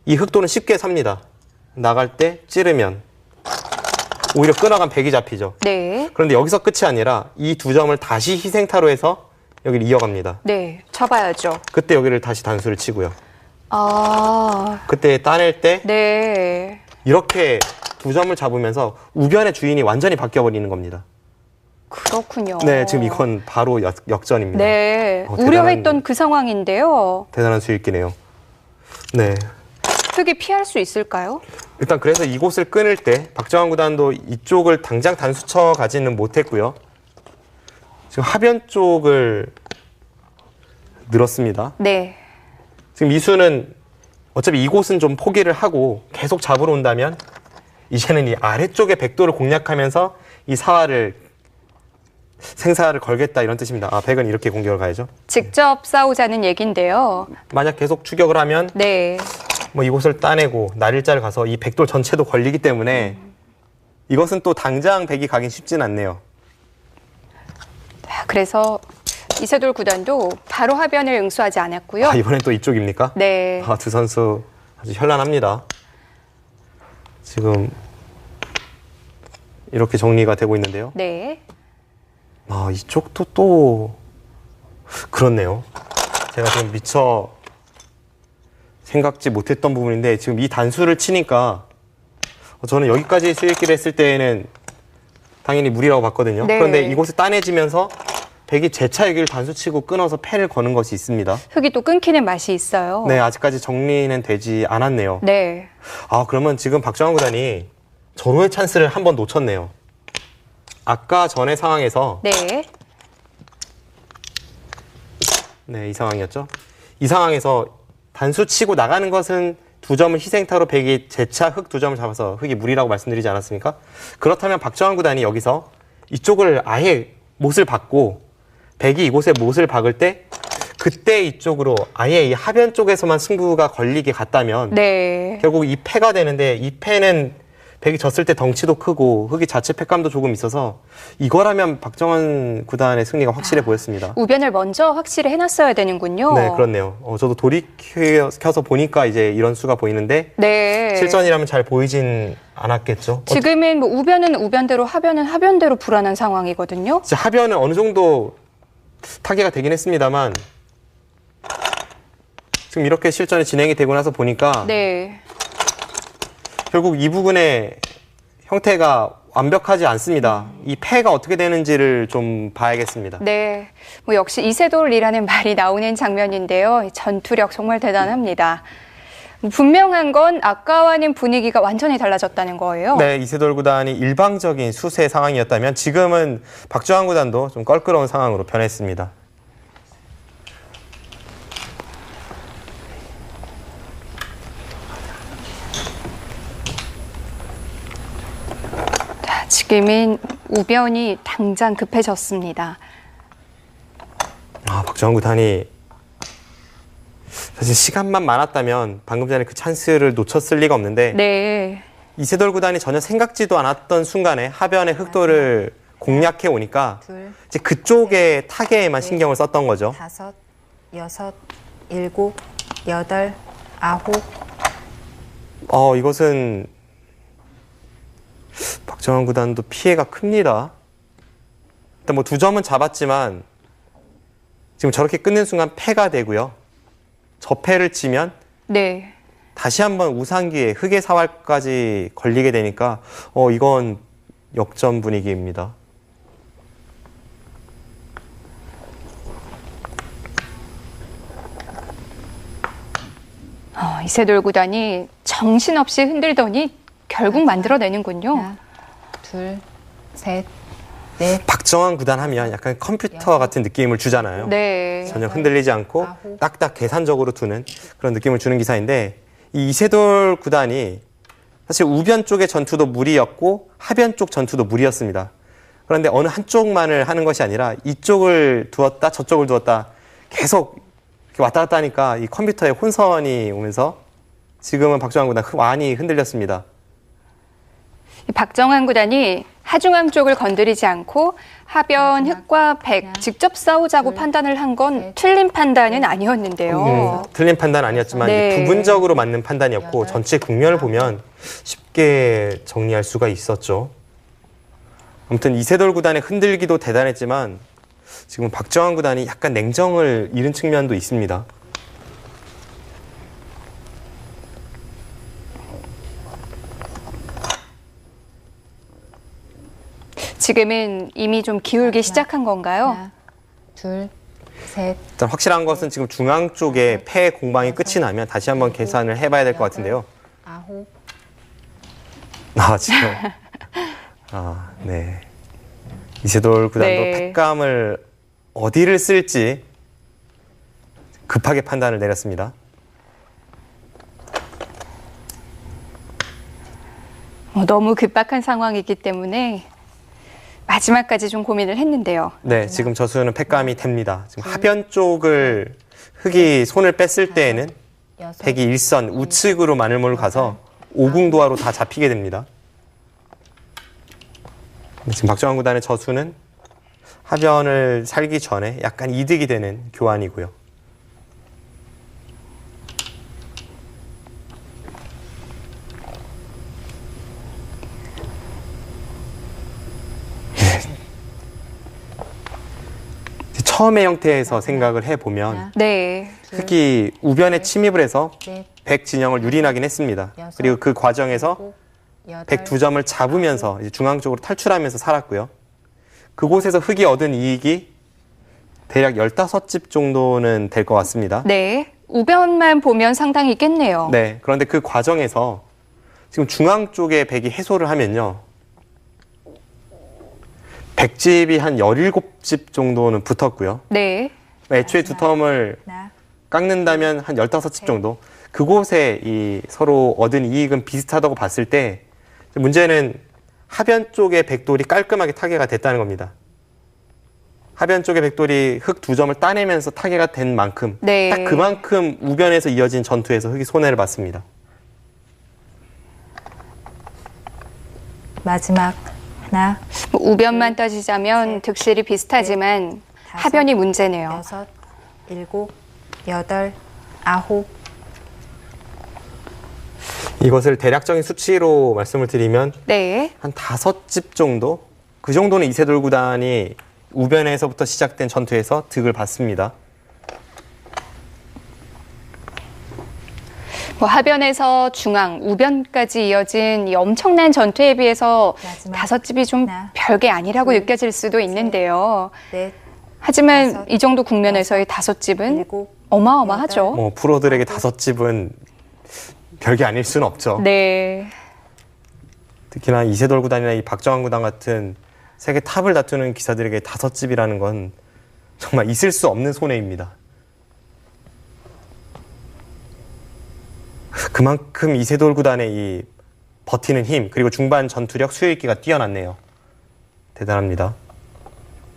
이 흑돌은 쉽게 삽니다. 나갈 때 찌르면 오히려 끊어간 백이 잡히죠. 네. 그런데 여기서 끝이 아니라 이 두 점을 다시 희생타로 해서 여기를 이어갑니다. 네. 잡아야죠. 그때 여기를 다시 단수를 치고요. 아. 그때 따낼 때 네. 이렇게 두 점을 잡으면서 우변의 주인이 완전히 바뀌어버리는 겁니다. 그렇군요. 네, 지금 이건 바로 역전입니다. 네. 대단한- 우려했던 그 상황인데요. 대단한 수익기네요. 네. 흑이 피할 수 있을까요? 일단 그래서 이곳을 끊을 때 박정환 구단도 이쪽을 당장 단수쳐 가지는 못했고요. 지금 하변 쪽을 늘었습니다. 네. 지금 이수는 어차피 이곳은 좀 포기를 하고 계속 잡으러 온다면 이제는 이 아래쪽의 백도를 공략하면서 이 사활을 생사를 걸겠다 이런 뜻입니다. 백은 이렇게 공격을 가야죠. 직접 싸우자는 얘긴데요. 만약 계속 추격을 하면 네. 이곳을 따내고 날일자를 가서 이 백돌 전체도 걸리기 때문에 이것은 또 당장 백이 가긴 쉽진 않네요. 그래서 이세돌 구단도 바로 하변을 응수하지 않았고요. 이번엔 또 이쪽입니까? 네. 두 선수 아주 현란합니다. 지금 이렇게 정리가 되고 있는데요. 네. 이쪽도 또 그렇네요. 제가 지금 미처 생각지 못했던 부분인데 지금 이 단수를 치니까 저는 여기까지 수익기를 했을 때에는 당연히 무리라고 봤거든요. 네. 그런데 이곳을 따내지면서 백이 재차 여기를 단수치고 끊어서 패를 거는 것이 있습니다. 흑이 또 끊기는 맛이 있어요. 네, 아직까지 정리는 되지 않았네요. 네. 그러면 지금 박정환 구단이 절호의 찬스를 한 번 놓쳤네요. 아까 전의 상황에서 네. 네, 이 상황이었죠. 이 상황에서 단수 치고 나가는 것은 두 점을 희생타로 백이 재차 흑 두 점을 잡아서 흑이 무리라고 말씀드리지 않았습니까? 그렇다면 박정환 구단이 여기서 이쪽을 아예 못을 박고 백이 이곳에 못을 박을 때 그때 이쪽으로 아예 이 하변 쪽에서만 승부가 걸리게 갔다면 네. 결국 이 패가 되는데 이 패는 백이 졌을 때 덩치도 크고 흑이 자체 패감도 조금 있어서 이거라면 박정환 구단의 승리가 확실해 보였습니다. 우변을 먼저 확실히 해놨어야 되는군요. 네, 그렇네요. 저도 돌이켜서 보니까 이제 이런 수가 보이는데 네. 실전이라면 잘 보이진 않았겠죠. 지금은 우변은 우변대로 하변은 하변대로 불안한 상황이거든요. 진짜 하변은 어느 정도 타개가 되긴 했습니다만 지금 이렇게 실전이 진행이 되고 나서 보니까 네. 결국 이 부분의 형태가 완벽하지 않습니다. 이 패가 어떻게 되는지를 좀 봐야겠습니다. 네. 역시 이세돌이라는 말이 나오는 장면인데요. 전투력 정말 대단합니다. 분명한 건 아까와는 분위기가 완전히 달라졌다는 거예요. 네, 이세돌 구단이 일방적인 수세 상황이었다면 지금은 박정환 구단도 좀 껄끄러운 상황으로 변했습니다. 지금은 우변이 당장 급해졌습니다. 박정환 구단이 사실 시간만 많았다면 방금 전에 그 찬스를 놓쳤을 리가 없는데 네. 이세돌 구단이 전혀 생각지도 않았던 순간에 하변의 흑돌을 공략해 오니까 둘, 이제 그쪽의 타겟에만 신경을 썼던 거죠. 5, 6, 7, 8, 9. 이것은 박정환 구단도 피해가 큽니다. 일단 두 점은 잡았지만 지금 저렇게 끊는 순간 패가 되고요. 저 패를 치면 네. 다시 한번 우상기에 흑의 사활까지 걸리게 되니까 이건 역전 분위기입니다. 이세돌 구단이 정신없이 흔들더니 결국 만들어내는군요. 하나, 둘, 셋, 넷. 박정환 구단 하면 약간 컴퓨터 같은 느낌을 주잖아요. 네. 전혀 흔들리지 않고 아홉. 딱딱 계산적으로 두는 그런 느낌을 주는 기사인데, 이 이세돌 구단이 사실 우변 쪽의 전투도 무리였고 하변 쪽 전투도 무리였습니다. 그런데 어느 한쪽만을 하는 것이 아니라 이쪽을 두었다 저쪽을 두었다 계속 이렇게 왔다 갔다 하니까 이 컴퓨터에 혼선이 오면서 지금은 박정환 구단 많이 흔들렸습니다. 이 박정환 구단이 하중앙 쪽을 건드리지 않고 하변 흑과 백 직접 싸우자고 판단을 한 건 틀린 판단은 아니었는데요. 틀린 판단 아니었지만 네. 이게 부분적으로 맞는 판단이었고 전체 국면을 보면 쉽게 정리할 수가 있었죠. 아무튼 이세돌 구단의 흔들기도 대단했지만 지금 박정환 구단이 약간 냉정을 잃은 측면도 있습니다. 지금은 이미 좀 기울기 시작한 건가요? 하나, 둘, 셋. 일단 확실한 것은 지금 중앙 쪽에 패 공방이 끝이 나면 다시 한번 계산을 해봐야 될 것 같은데요. 아홉. 지금 네. 이세돌 구단도 네. 패감을 어디를 쓸지 급하게 판단을 내렸습니다. 너무 급박한 상황이기 때문에 마지막까지 좀 고민을 했는데요. 네, 지금 저수는 패감이 됩니다. 지금 하변 쪽을 흑이 손을 뺐을 때에는 여섯. 백이 일선 우측으로 마늘몰 가서 오궁도하로 다 잡히게 됩니다. 지금 박정환 구단의 저수는 하변을 살기 전에 약간 이득이 되는 교환이고요. 처음의 형태에서 생각을 해보면 네. 흑이 우변에 침입을 해서 넷, 백 진영을 유린하긴 했습니다. 그리고 그 과정에서 일곱, 여덟. 백 두 점을 잡으면서 이제 중앙 쪽으로 탈출하면서 살았고요. 그곳에서 흑이 얻은 이익이 대략 15집 정도는 될 것 같습니다. 네. 우변만 보면 상당히 있겠네요. 네. 그런데 그 과정에서 지금 중앙 쪽에 백이 해소를 하면요. 백집이 한 17집 정도는 붙었고요. 네. 애초에 두 텀을 하나, 깎는다면 한 15집 정도. 그곳에 이 서로 얻은 이익은 비슷하다고 봤을 때 문제는 하변 쪽의 백돌이 깔끔하게 타개가 됐다는 겁니다. 하변 쪽의 백돌이 흑 두 점을 따내면서 타개가 된 만큼 네. 딱 그만큼 우변에서 이어진 전투에서 흑이 손해를 봤습니다. 마지막. 하나, 뭐 우변만 따지자면 득실이 비슷하지만 다섯, 하변이 문제네요. 여섯, 일곱, 여덟, 아홉. 이것을 대략적인 수치로 말씀을 드리면 네. 한 5집 정도? 그 정도는 이세돌 구단이 우변에서부터 시작된 전투에서 득을 봤습니다. 뭐 하변에서 중앙, 우변까지 이어진 이 엄청난 전투에 비해서 마지막. 5집이 좀 하나, 별게 아니라고 둘, 느껴질 수도 있는데요. 넷, 하지만 다섯, 이 정도 국면에서의 5집은 일곱, 어마어마하죠. 뭐 프로들에게 5집은 별게 아닐 수는 없죠. 네. 특히나 이세돌 구단이나 이 박정환 구단 같은 세계 탑을 다투는 기사들에게 5집이라는 건 정말 있을 수 없는 손해입니다. 그만큼 이세돌 구단의 이 버티는 힘 그리고 중반 전투력 수요있기가 뛰어났네요. 대단합니다.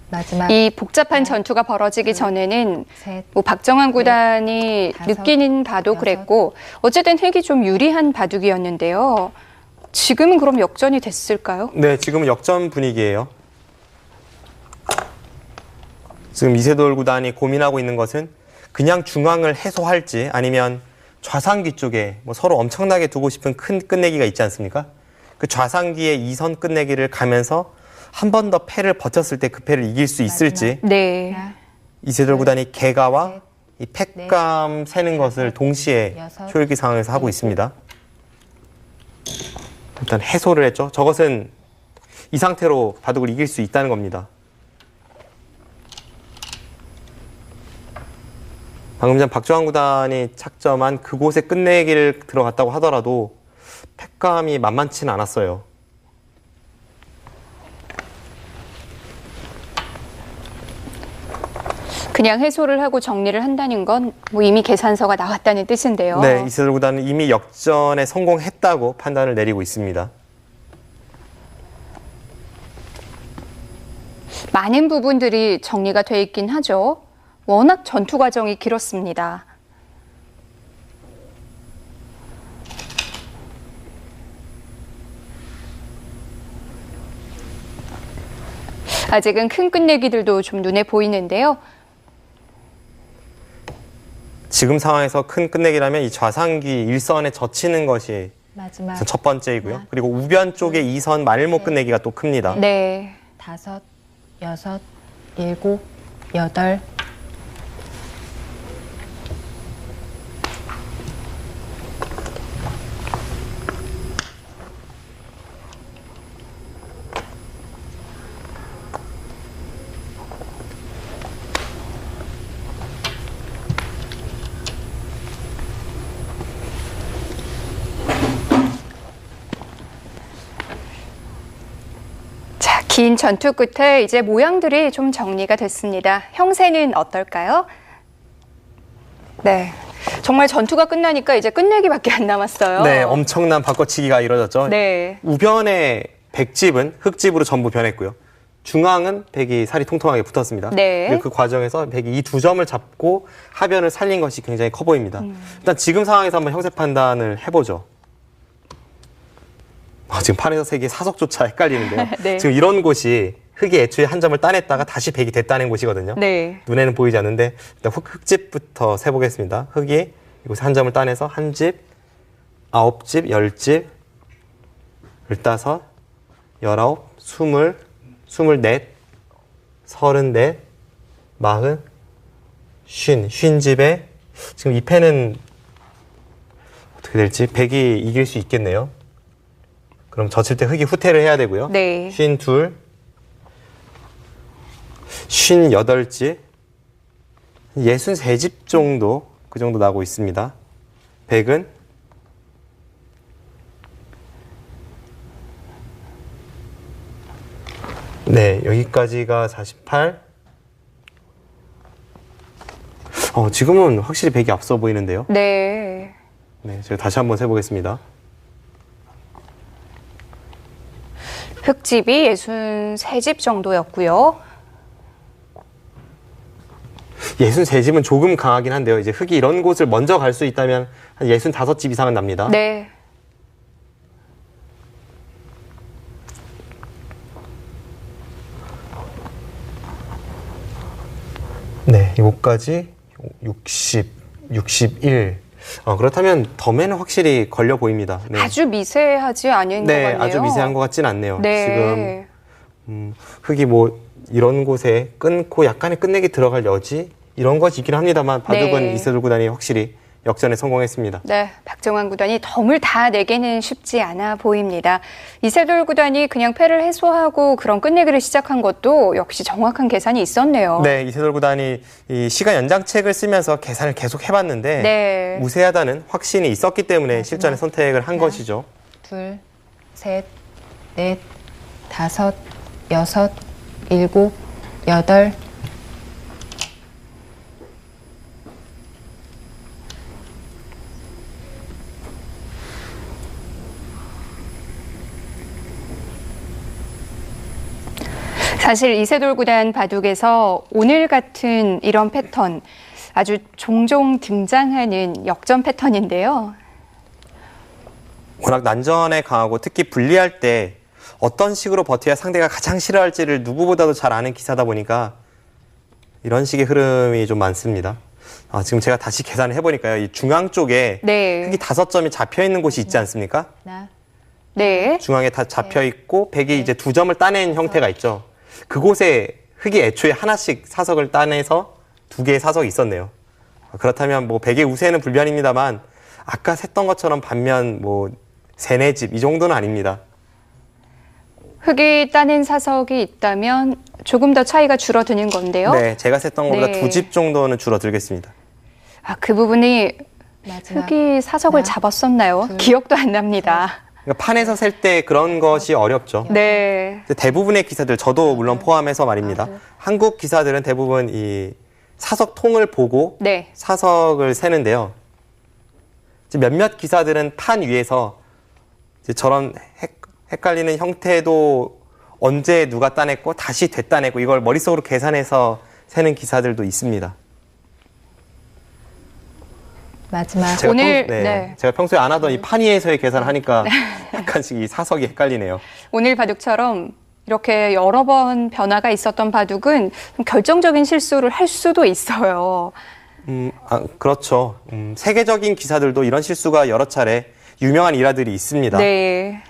마지막. 이 복잡한 전투가 벌어지기 전에는 셋, 뭐 박정환 구단이 다섯, 느끼는 바도 여섯. 그랬고 어쨌든 흑이 좀 유리한 바둑이었는데요. 지금은 그럼 역전이 됐을까요? 네, 지금은 역전 분위기예요. 지금 이세돌 구단이 고민하고 있는 것은 그냥 중앙을 해소할지 아니면 좌상기 쪽에 뭐 서로 엄청나게 두고 싶은 큰 끝내기가 있지 않습니까? 그 좌상기의 2선 끝내기를 가면서 한 번 더 패를 버텼을 때 그 패를 이길 수 있을지 네. 하나, 이세돌 구단이 개가와 셋, 이 패감 세는 것을 동시에 여섯, 효율기 상황에서 하고 있습니다. 일단 해소를 했죠. 저것은 이 상태로 바둑을 이길 수 있다는 겁니다. 방금 전 박정환 구단이 착점한 그곳에 끝내기를 들어갔다고 하더라도 팩감이 만만치는 않았어요. 그냥 해소를 하고 정리를 한다는 건 뭐 이미 계산서가 나왔다는 뜻인데요. 네, 이세돌 구단은 이미 역전에 성공했다고 판단을 내리고 있습니다. 많은 부분들이 정리가 돼 있긴 하죠. 워낙 전투 과정이 길었습니다. 아직은 큰 끝내기들도 좀 눈에 보이는데요. 지금 상황에서 큰 끝내기라면 이 좌상귀 일선에 젖히는 것이 마지막 첫 번째이고요. 그리고 우변 쪽에 2선 말목 끝내기가 또 큽니다. 네. 5, 6, 7, 8. 자, 긴 전투 끝에 이제 모양들이 좀 정리가 됐습니다. 형세는 어떨까요? 네. 정말 전투가 끝나니까 이제 끝내기밖에 안 남았어요. 네, 엄청난 바꿔치기가 이루어졌죠. 네. 우변의 백집은 흑집으로 전부 변했고요. 중앙은 백이 살이 통통하게 붙었습니다. 네. 그리고 그 과정에서 백이 이 두 점을 잡고 하변을 살린 것이 굉장히 커 보입니다. 일단 지금 상황에서 한번 형세 판단을 해보죠. 지금 판에서 색이 사석조차 헷갈리는데요. 네. 지금 이런 곳이 흑이 애초에 한 점을 따냈다가 다시 백이 됐다는 곳이거든요. 네. 눈에는 보이지 않는데 일단 흑집부터 세보겠습니다. 흑이 이곳에 한 점을 따내서 한 집, 9집, 10집, 15, 19, 20, 24, 34, 40, 50집에 지금 이 패는 어떻게 될지 백이 이길 수 있겠네요. 그럼 젖힐 때 흑이 후퇴를 해야 되고요. 네. 52, 58집, 63집 정도, 그 정도 나고 있습니다. 백은 네, 여기까지가 48. 지금은 확실히 백이 앞서 보이는데요. 네. 네, 제가 다시 한번 세보겠습니다. 흑집이 63집 정도였고요. 63집은 조금 강하긴 한데요. 이제 흑이 이런 곳을 먼저 갈 수 있다면 한 65집 이상은 납니다. 네. 네, 이곳까지 60, 61. 그렇다면 덤에는 확실히 걸려 보입니다. 네. 아주 미세하지 않은 것 네, 같네요. 아주 미세한 것 같진 않네요. 네. 지금 흑이 뭐 이런 곳에 끊고 약간의 끝내기 들어갈 여지 이런 것이 있긴 합니다만 바둑은 네. 이세돌 구단이 확실히 역전에 성공했습니다. 네, 박정환 구단이 덤을 다 내기는 쉽지 않아 보입니다. 이세돌 구단이 그냥 패를 해소하고 그런 끝내기를 시작한 것도 역시 정확한 계산이 있었네요. 네, 이세돌 구단이 이 시간 연장책을 쓰면서 계산을 계속 해봤는데 네. 우세하다는 확신이 있었기 때문에 실전의 선택을 한 것이죠. 2, 셋, 넷, 5, 6, 7, 8. 사실 이세돌 구단 바둑에서 오늘 같은 이런 패턴 아주 종종 등장하는 역전 패턴인데요. 워낙 난전에 강하고 특히 불리할 때 어떤 식으로 버텨야 상대가 가장 싫어할지를 누구보다도 잘 아는 기사다 보니까 이런 식의 흐름이 좀 많습니다. 지금 제가 다시 계산을 해보니까요. 이 중앙 쪽에 네. 흑이 5점이 잡혀 있는 곳이 있지 않습니까? 하나, 네. 중앙에 다 잡혀 있고 백이 이제 2점을 따낸 형태가 있죠. 그곳에 흑이 애초에 하나씩 사석을 따내서 2개의 사석이 있었네요. 그렇다면 뭐 백의 우세는 불변입니다만 아까 셌던 것처럼 반면 뭐 3, 4집 이 정도는 아닙니다. 흑이 따낸 사석이 있다면 조금 더 차이가 줄어드는 건데요. 네, 제가 셌던 것보다 네. 2집 정도는 줄어들겠습니다. 아, 그 부분이 마지막 흙이 사석을 하나, 잡았었나요? 둘, 기억도 안 납니다. 그러니까 판에서 셀 때 그런 것이 어렵죠. 네. 근데 대부분의 기사들, 저도 물론 포함해서 말입니다. 한국 기사들은 대부분 이 사석통을 보고 네. 사석을 세는데요. 이제 몇몇 기사들은 판 위에서 이제 저런 헷갈리는 형태도 언제 누가 따냈고 다시 되따냈고 이걸 머릿속으로 계산해서 세는 기사들도 있습니다. 마지막 제가 오늘, 네. 네. 제가 평소에 안 하던 이 판 위에서의 계산을 하니까 약간씩 이 사석이 헷갈리네요. 오늘 바둑처럼 이렇게 여러 번 변화가 있었던 바둑은 좀 결정적인 실수를 할 수도 있어요. 그렇죠. 세계적인 기사들도 이런 실수가 여러 차례 유명한 일화들이 있습니다. 네.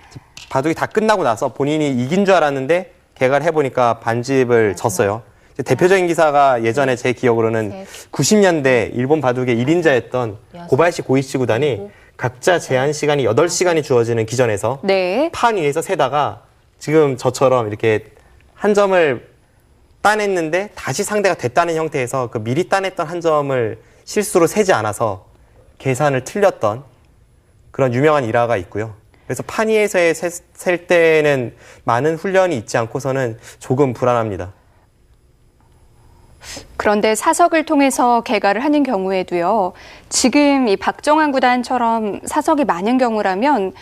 바둑이 다 끝나고 나서 본인이 이긴 줄 알았는데 개가를 해보니까 반집을 졌어요. 대표적인 기사가 예전에 제 기억으로는 90년대 일본 바둑의 1인자였던 고바야시 고이치 구단이 각자 제한 시간이 8시간이 주어지는 기전에서 네. 판 위에서 세다가 지금 저처럼 이렇게 한 점을 따냈는데 다시 상대가 됐다는 형태에서 그 미리 따냈던 한 점을 실수로 세지 않아서 계산을 틀렸던 그런 유명한 일화가 있고요. 그래서 판 위에서의 셀 때는 많은 훈련이 있지 않고서는 조금 불안합니다. 그런데 사석을 통해서 개가를 하는 경우에도요. 지금 이 박정환 구단처럼 사석이 많은 경우라면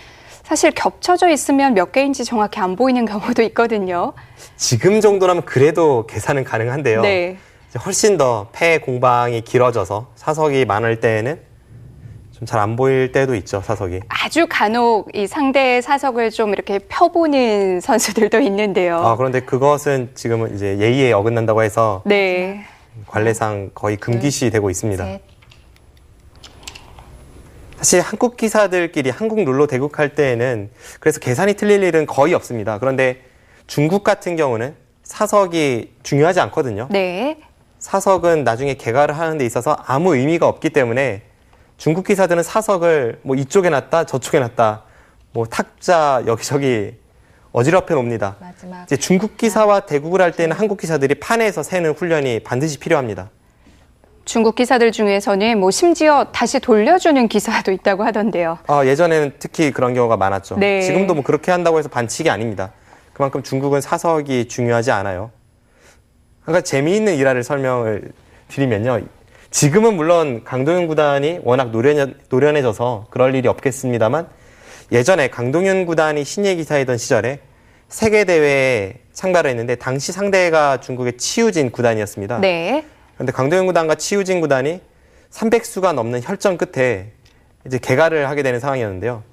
사실 겹쳐져 있으면 몇 개인지 정확히 안 보이는 경우도 있거든요. 지금 정도라면 그래도 계산은 가능한데요. 네. 이제 훨씬 더 패 공방이 길어져서 사석이 많을 때에는 좀 잘 안 보일 때도 있죠, 사석이. 아주 간혹 이 상대의 사석을 좀 이렇게 펴보는 선수들도 있는데요. 그런데 그것은 지금은 이제 예의에 어긋난다고 해서 네. 관례상 거의 금기시 되고 있습니다. 셋. 사실 한국 기사들끼리 한국 룰로 대국할 때에는 그래서 계산이 틀릴 일은 거의 없습니다. 그런데 중국 같은 경우는 사석이 중요하지 않거든요. 네. 사석은 나중에 개가를 하는 데 있어서 아무 의미가 없기 때문에 중국 기사들은 사석을 뭐 이쪽에 놨다 저쪽에 놨다 뭐 탁자 여기저기 어지럽혀 놓습니다. 마지막 이제 중국 기사와 대국을 할 때는 한국 기사들이 판에서 세는 훈련이 반드시 필요합니다. 중국 기사들 중에서는 뭐 심지어 다시 돌려주는 기사도 있다고 하던데요. 예전에는 특히 그런 경우가 많았죠. 네. 지금도 뭐 그렇게 한다고 해서 반칙이 아닙니다. 그만큼 중국은 사석이 중요하지 않아요. 그러니까 재미있는 일화를 설명을 드리면요. 지금은 물론 강동윤 구단이 워낙 노련해져서 그럴 일이 없겠습니다만 예전에 강동윤 구단이 신예 기사이던 시절에 세계대회에 참가를 했는데 당시 상대가 중국의 치우진 구단이었습니다. 네. 그런데 강동윤 구단과 치우진 구단이 300수가 넘는 혈전 끝에 이제 개가를 하게 되는 상황이었는데요.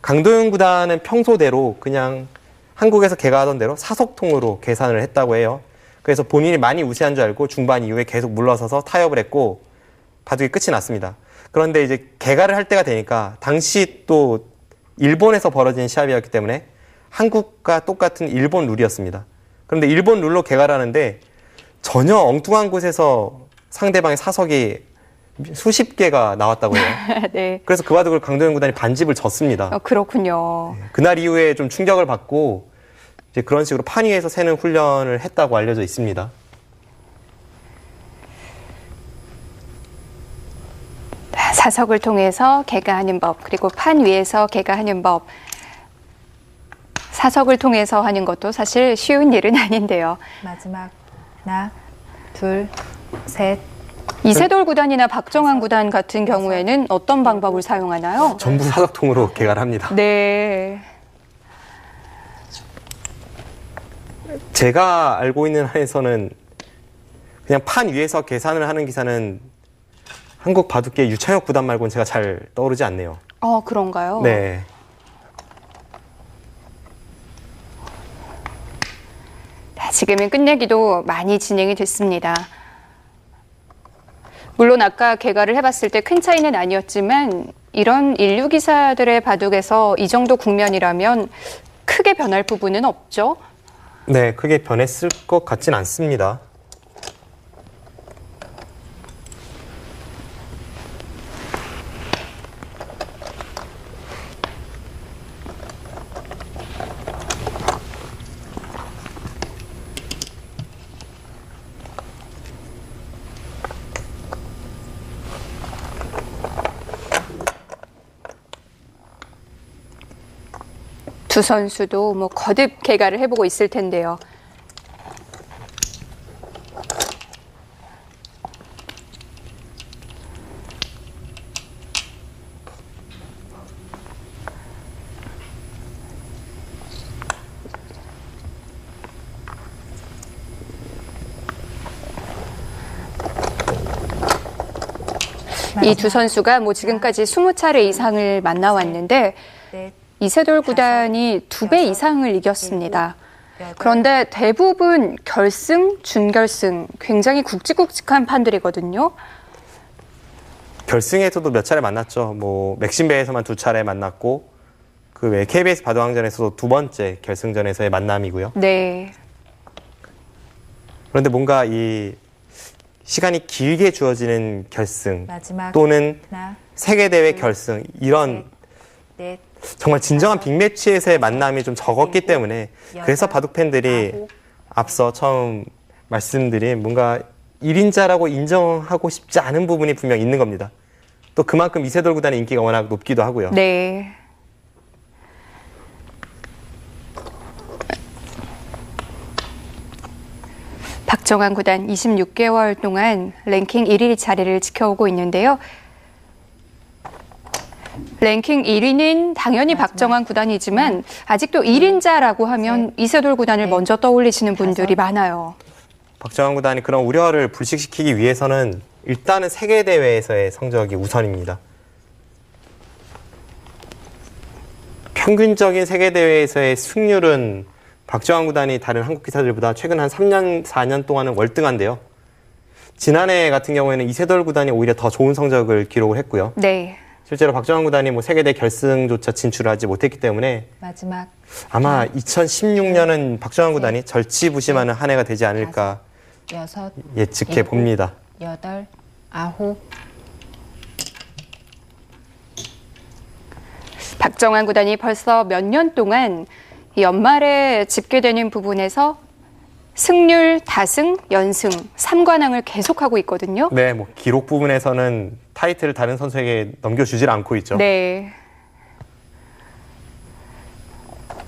강동윤 구단은 평소대로 그냥 한국에서 개가하던 대로 사석통으로 계산을 했다고 해요. 그래서 본인이 많이 우세한 줄 알고 중반 이후에 계속 물러서서 타협을 했고 바둑이 끝이 났습니다. 그런데 이제 개가를 할 때가 되니까 당시 또 일본에서 벌어진 시합이었기 때문에 한국과 똑같은 일본 룰이었습니다. 그런데 일본 룰로 개가를 하는데 전혀 엉뚱한 곳에서 상대방의 사석이 수십 개가 나왔다고 해요. 네. 그래서 그 바둑을 강동윤 구단이 반집을 졌습니다. 그렇군요. 그날 이후에 좀 충격을 받고 이제 그런 식으로 판 위에서 세는 훈련을 했다고 알려져 있습니다. 사석을 통해서 개가하는 법, 그리고 판 위에서 개가하는 법. 사석을 통해서 하는 것도 사실 쉬운 일은 아닌데요. 마지막 하나, 둘, 셋. 이세돌 구단이나 박정환 구단 같은 경우에는 어떤 방법을 사용하나요? 전부 사석통으로 개가를 합니다. 네. 제가 알고 있는 한에서는 그냥 판 위에서 계산을 하는 기사는 한국 바둑계 유창혁 구단 말고는 제가 잘 떠오르지 않네요. 그런가요? 네. 지금은 끝내기도 많이 진행이 됐습니다. 물론 아까 개가를 해봤을 때 큰 차이는 아니었지만 이런 인류 기사들의 바둑에서 이 정도 국면이라면 크게 변할 부분은 없죠? 네, 크게 변했을 것 같진 않습니다. 두 선수도 뭐 거듭 개가를 해보고 있을 텐데요. 이 두 선수가 뭐 지금까지 20차례 이상을 만나왔는데 이세돌 구단이 2배 이상을 이겼습니다. 그런데 대부분 결승, 준결승 굉장히 굵직굵직한 판들이거든요. 결승에서도 몇 차례 만났죠. 뭐 맥심배에서만 2차례 만났고 그 외 KBS 바둑왕전에서도 2번째 결승전에서의 만남이고요. 네. 그런데 뭔가 이 시간이 길게 주어지는 결승 마지막 또는 하나, 세계대회 결승 이런 넷, 정말 진정한 빅매치에서의 만남이 좀 적었기 때문에 그래서 바둑 팬들이 앞서 처음 말씀드린 뭔가 1인자라고 인정하고 싶지 않은 부분이 분명 있는 겁니다. 또 그만큼 이세돌 구단의 인기가 워낙 높기도 하고요. 네. 박정환 구단 26개월 동안 랭킹 1위 자리를 지켜오고 있는데요. 랭킹 1위는 당연히 박정환 구단이지만 아직도 1인자라고 하면 이세돌 구단을 먼저 떠올리시는 분들이 많아요. 박정환 구단이 그런 우려를 불식시키기 위해서는 일단은 세계대회에서의 성적이 우선입니다. 평균적인 세계대회에서의 승률은 박정환 구단이 다른 한국 기사들보다 최근 한 3년, 4년 동안은 월등한데요. 지난해 같은 경우에는 이세돌 구단이 오히려 더 좋은 성적을 기록을 했고요. 네. 실제로 박정환 구단이 뭐 세계대 결승조차 진출을 하지 못했기 때문에 마지막 아마 2016년은 박정환 구단이 절치부심하는 한 해가 되지 않을까 여섯, 예측해 일곱, 봅니다. 여덟, 아홉. 박정환 구단이 벌써 몇 년 동안 이 연말에 집계되는 부분에서 승률, 다승, 연승, 3관왕을 계속하고 있거든요. 네, 뭐 기록 부분에서는 타이틀을 다른 선수에게 넘겨주질 않고 있죠. 네.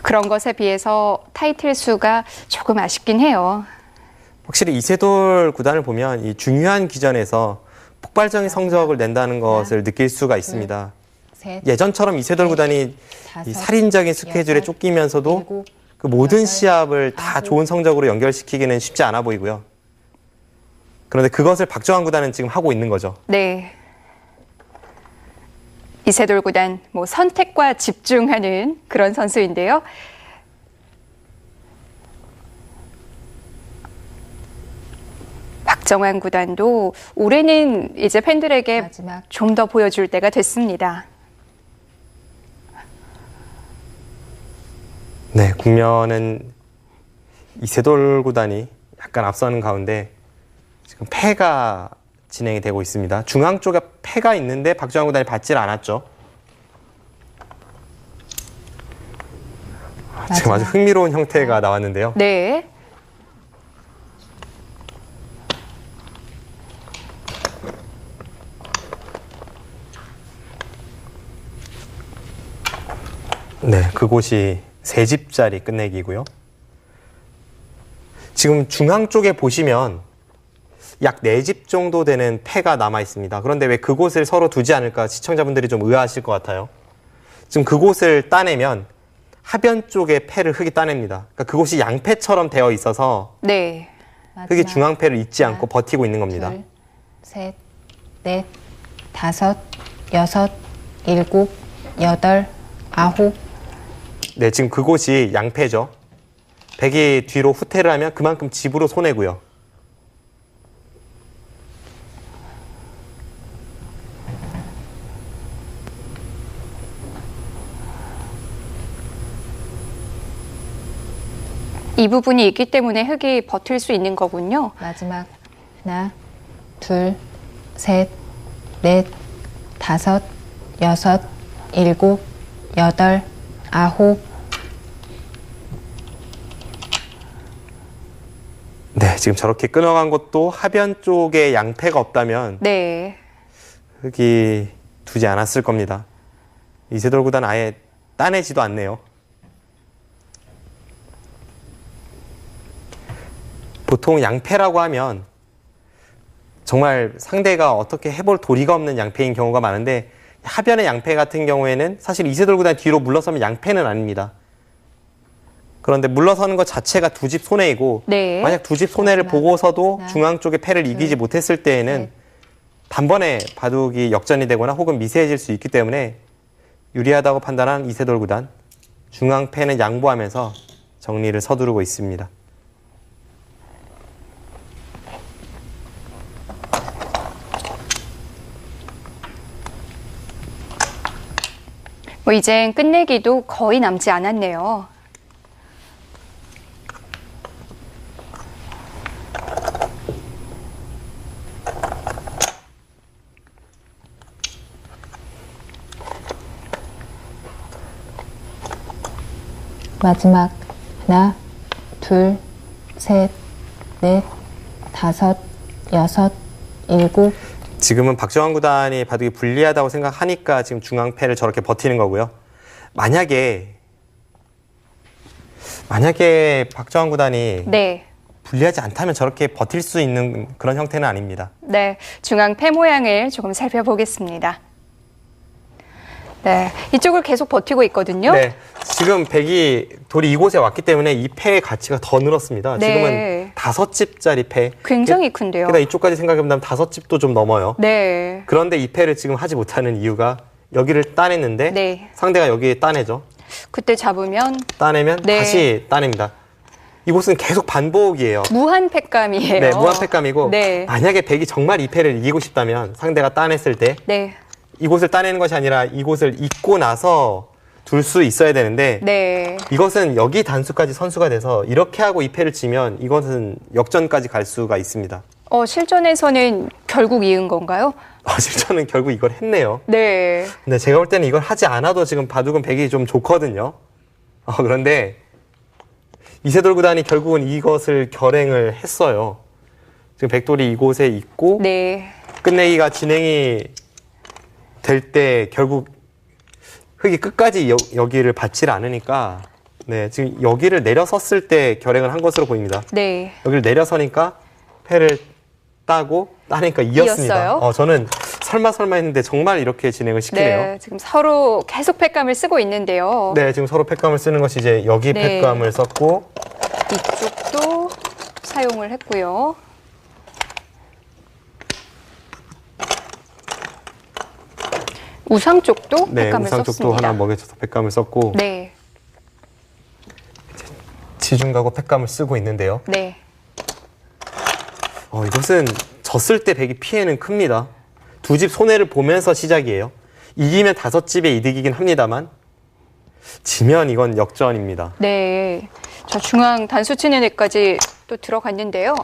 그런 것에 비해서 타이틀 수가 조금 아쉽긴 해요. 확실히 이세돌 구단을 보면 이 중요한 기전에서 폭발적인 성적을 낸다는 것을 느낄 수가 있습니다. 셋, 예전처럼 이세돌 구단이 이 살인적인 스케줄에 여섯, 쫓기면서도 일곱, 그 모든 여덟, 시합을 다 아홉. 좋은 성적으로 연결시키기는 쉽지 않아 보이고요. 그런데 그것을 박정환 구단은 지금 하고 있는 거죠. 네. 이세돌 구단 뭐 선택과 집중하는 그런 선수인데요. 박정환 구단도 올해는 이제 팬들에게 마지막 좀 더 보여줄 때가 됐습니다. 네, 국면은 이세돌 구단이 약간 앞서는 가운데 지금 패가 진행이 되고 있습니다. 중앙 쪽에 패가 있는데 박정환 구단이 받질 않았죠. 지금 아주 흥미로운 형태가 나왔는데요. 네. 네, 그곳이 세 집짜리 끝내기고요. 지금 중앙 쪽에 보시면 약 4집 정도 되는 패가 남아 있습니다. 그런데 왜 그곳을 서로 두지 않을까 시청자분들이 좀 의아하실 것 같아요. 지금 그곳을 따내면 하변 쪽에 패를 흙이 따냅니다. 그러니까 그곳이 양패처럼 되어 있어서 네. 흙이 중앙패를 잊지 않고 버티고 있는 겁니다. 둘, 셋, 넷, 다섯, 여섯, 일곱, 여덟, 아홉. 네, 지금 그곳이 양패죠. 백이 뒤로 후퇴를 하면 그만큼 집으로 손해고요. 이 부분이 있기 때문에 흙이 버틸 수 있는 거군요. 마지막 하나, 둘, 셋, 넷, 다섯, 여섯, 일곱, 여덟, 아홉. 네, 지금 저렇게 끊어간 것도 하변 쪽에 양패가 없다면 네. 흙이 두지 않았을 겁니다. 이세돌 구단 아예 따내지도 않네요. 보통 양패라고 하면 정말 상대가 어떻게 해볼 도리가 없는 양패인 경우가 많은데 하변의 양패 같은 경우에는 사실 이세돌 구단 뒤로 물러서면 양패는 아닙니다. 그런데 물러서는 것 자체가 두 집 손해이고 네. 만약 두 집 손해를 보고서도 하나, 중앙 쪽에 패를 이기지 못했을 때에는 넷. 단번에 바둑이 역전이 되거나 혹은 미세해질 수 있기 때문에 유리하다고 판단한 이세돌 구단 중앙 패는 양보하면서 정리를 서두르고 있습니다. 뭐 이젠 끝내기도 거의 남지 않았네요. 마지막 하나, 둘, 셋, 넷, 다섯, 여섯, 일곱. 지금은 박정환 구단이 바둑이 불리하다고 생각하니까 지금 중앙패를 저렇게 버티는 거고요. 만약에 박정환 구단이 네. 불리하지 않다면 저렇게 버틸 수 있는 그런 형태는 아닙니다. 네, 중앙 패 모양을 조금 살펴보겠습니다. 네, 이쪽을 계속 버티고 있거든요. 네, 지금 백이 돌이 이곳에 왔기 때문에 이 패의 가치가 더 늘었습니다. 네. 지금은 5집짜리 패. 굉장히 큰데요. 게다가 이쪽까지 생각해보면 5집도 좀 넘어요. 네. 그런데 이 패를 지금 하지 못하는 이유가 여기를 따냈는데 네. 상대가 여기에 따내죠. 그때 잡으면 따내면 네. 다시 따냅니다. 이곳은 계속 반복이에요. 무한 패감이에요. 네, 무한 패감이고 네. 만약에 백이 정말 이 패를 이기고 싶다면 상대가 따냈을 때 네. 이곳을 따내는 것이 아니라 이곳을 잇고 나서 둘 수 있어야 되는데 네. 이것은 여기 단수까지 선수가 돼서 이렇게 하고 이 패를 치면 이것은 역전까지 갈 수가 있습니다. 실전에서는 결국 이은 건가요? 실전은 결국 이걸 했네요. 네. 근데 제가 볼 때는 이걸 하지 않아도 지금 바둑은 백이 좀 좋거든요. 그런데 이세돌 구단이 결국은 이것을 결행을 했어요. 지금 백돌이 이곳에 있고 네. 끝내기가 진행이 될 때 결국 흙이 끝까지 여기를 받지를 않으니까 네, 지금 여기를 내려섰을 때 결행을 한 것으로 보입니다. 네. 여기를 내려서니까 패를 따고 따니까 이었습니다. 이었어요? 저는 설마 했는데 정말 이렇게 진행을 시키네요. 네. 지금 서로 계속 패감을 쓰고 있는데요. 네, 지금 서로 패감을 쓰는 것이 이제 여기 네. 패감을 썼고 이쪽도 사용을 했고요. 우상 쪽도 네, 패감을 우상 쪽도 썼습니다. 하나 먹여줘서 패감을 썼고 네. 지중가고 패감을 쓰고 있는데요. 네. 이것은 졌을 때 백이 피해는 큽니다. 두 집 손해를 보면서 시작이에요. 이기면 5집의 이득이긴 합니다만 지면 이건 역전입니다. 네. 자, 중앙 단수 치는 데까지 또 들어갔는데요.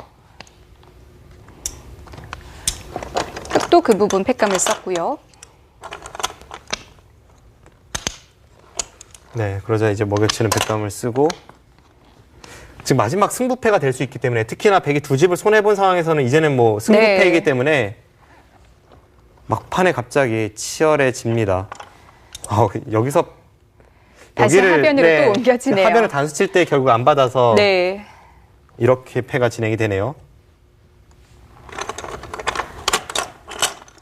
또 그 부분 패감을 썼고요. 네, 그러자 이제 먹여치는 패감을 쓰고 지금 마지막 승부패가 될 수 있기 때문에 특히나 백이 두 집을 손해본 상황에서는 이제는 뭐 승부패이기 네. 때문에 막판에 갑자기 치열해집니다. 여기서 다시 하변으로 또 옮겨지네요. 하변을 단수 칠 때 결국 안 받아서 네. 이렇게 패가 진행이 되네요.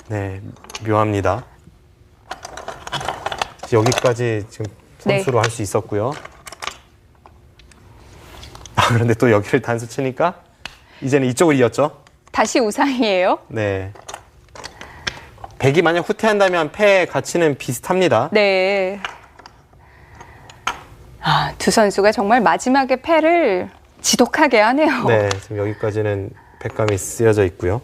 네, 묘합니다. 여기까지 지금 선수로 할 수 있었고요. 그런데 또 여기를 단수 치니까 이제는 이쪽을 이었죠. 다시 우상이에요. 네. 백이 만약 후퇴한다면 패 가치는 비슷합니다. 네. 두 선수가 정말 마지막에 패를 지독하게 하네요. 네, 지금 여기까지는 백감이 쓰여져 있고요.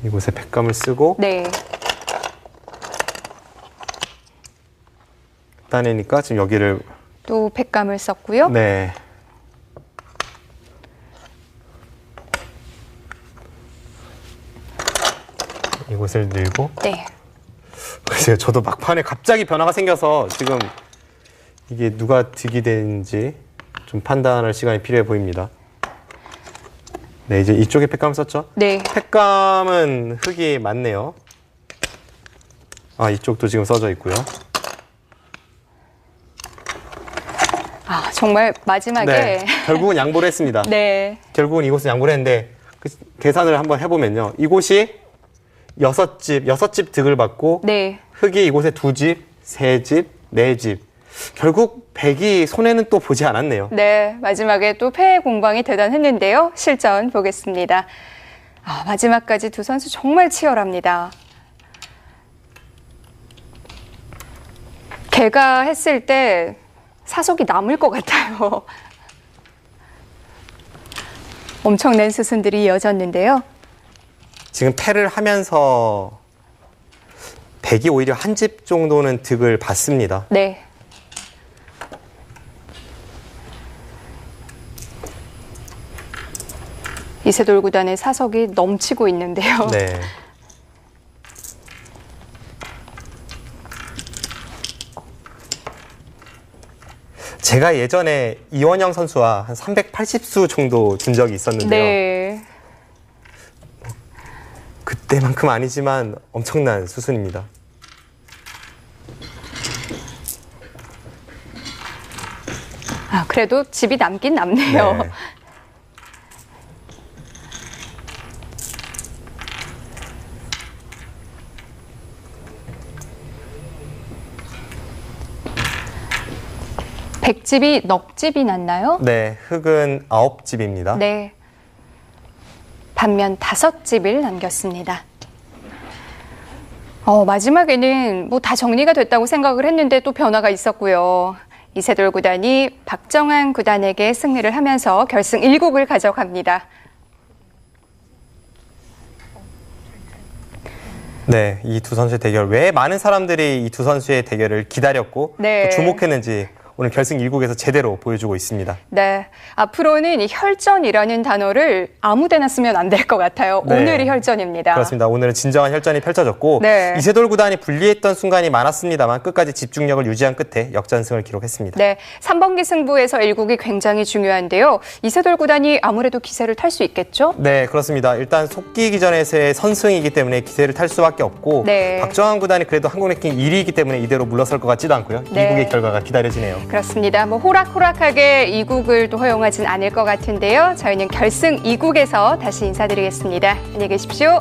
이곳에 백감을 쓰고 네. 따내니까 지금 여기를 또 패감을 썼고요. 네. 이곳을 늘고 네. 글쎄요, 저도 막판에 갑자기 변화가 생겨서 지금 이게 누가 득이 되는지 좀 판단할 시간이 필요해 보입니다. 네, 이제 이쪽에 팩감을 썼죠? 네. 팩감은 흙이 많네요. 이쪽도 지금 써져 있고요. 정말 마지막에 네, 결국은 양보를 했습니다. 네. 결국은 이곳은 양보를 했는데 그 계산을 한번 해보면요. 이곳이 6집 득을 받고 네. 흑이 이곳에 2집, 3집, 4집. 결국 백이 손해는 또 보지 않았네요. 네, 마지막에 또 패의 공방이 대단했는데요. 실전 보겠습니다. 마지막까지 두 선수 정말 치열합니다. 개가 했을 때 사속이 남을 것 같아요. 엄청난 수순들이 이어졌는데요. 지금 패를 하면서 백이 오히려 한 집 정도는 득을 받습니다. 네. 이세돌 구단의 사석이 넘치고 있는데요. 네. 제가 예전에 이원영 선수와 한 380수 정도 준 적이 있었는데요. 네. 그때만큼 아니지만 엄청난 수순입니다. 그래도 집이 남긴 남네요. 네. 백집이 넉집이 났나요? 네, 흑은 9집입니다. 네. 반면 5집을 남겼습니다. 마지막에는 뭐 다 정리가 됐다고 생각을 했는데 또 변화가 있었고요. 이세돌 구단이 박정한 구단에게 승리를 하면서 결승 1국을 가져갑니다. 네, 이 두 선수의 대결. 왜 많은 사람들이 이 두 선수의 대결을 기다렸고 네. 또 주목했는지 오늘 결승 1국에서 제대로 보여주고 있습니다. 네, 앞으로는 이 혈전이라는 단어를 아무데나 쓰면 안 될 것 같아요. 네. 오늘이 혈전입니다. 그렇습니다. 오늘은 진정한 혈전이 펼쳐졌고 네. 이세돌 구단이 불리했던 순간이 많았습니다만 끝까지 집중력을 유지한 끝에 역전승을 기록했습니다. 네, 3번기 승부에서 1국이 굉장히 중요한데요. 이세돌 구단이 아무래도 기세를 탈 수 있겠죠? 네, 그렇습니다. 일단 속기 기전에서의 선승이기 때문에 기세를 탈 수밖에 없고 네. 박정한 구단이 그래도 한국 랭킹 1위이기 때문에 이대로 물러설 것 같지도 않고요. 네. 2국의 결과가 기다려지네요. 그렇습니다. 뭐 호락호락하게 2국을 또 허용하진 않을 것 같은데요. 저희는 결승 2국에서 다시 인사드리겠습니다. 안녕히 계십시오.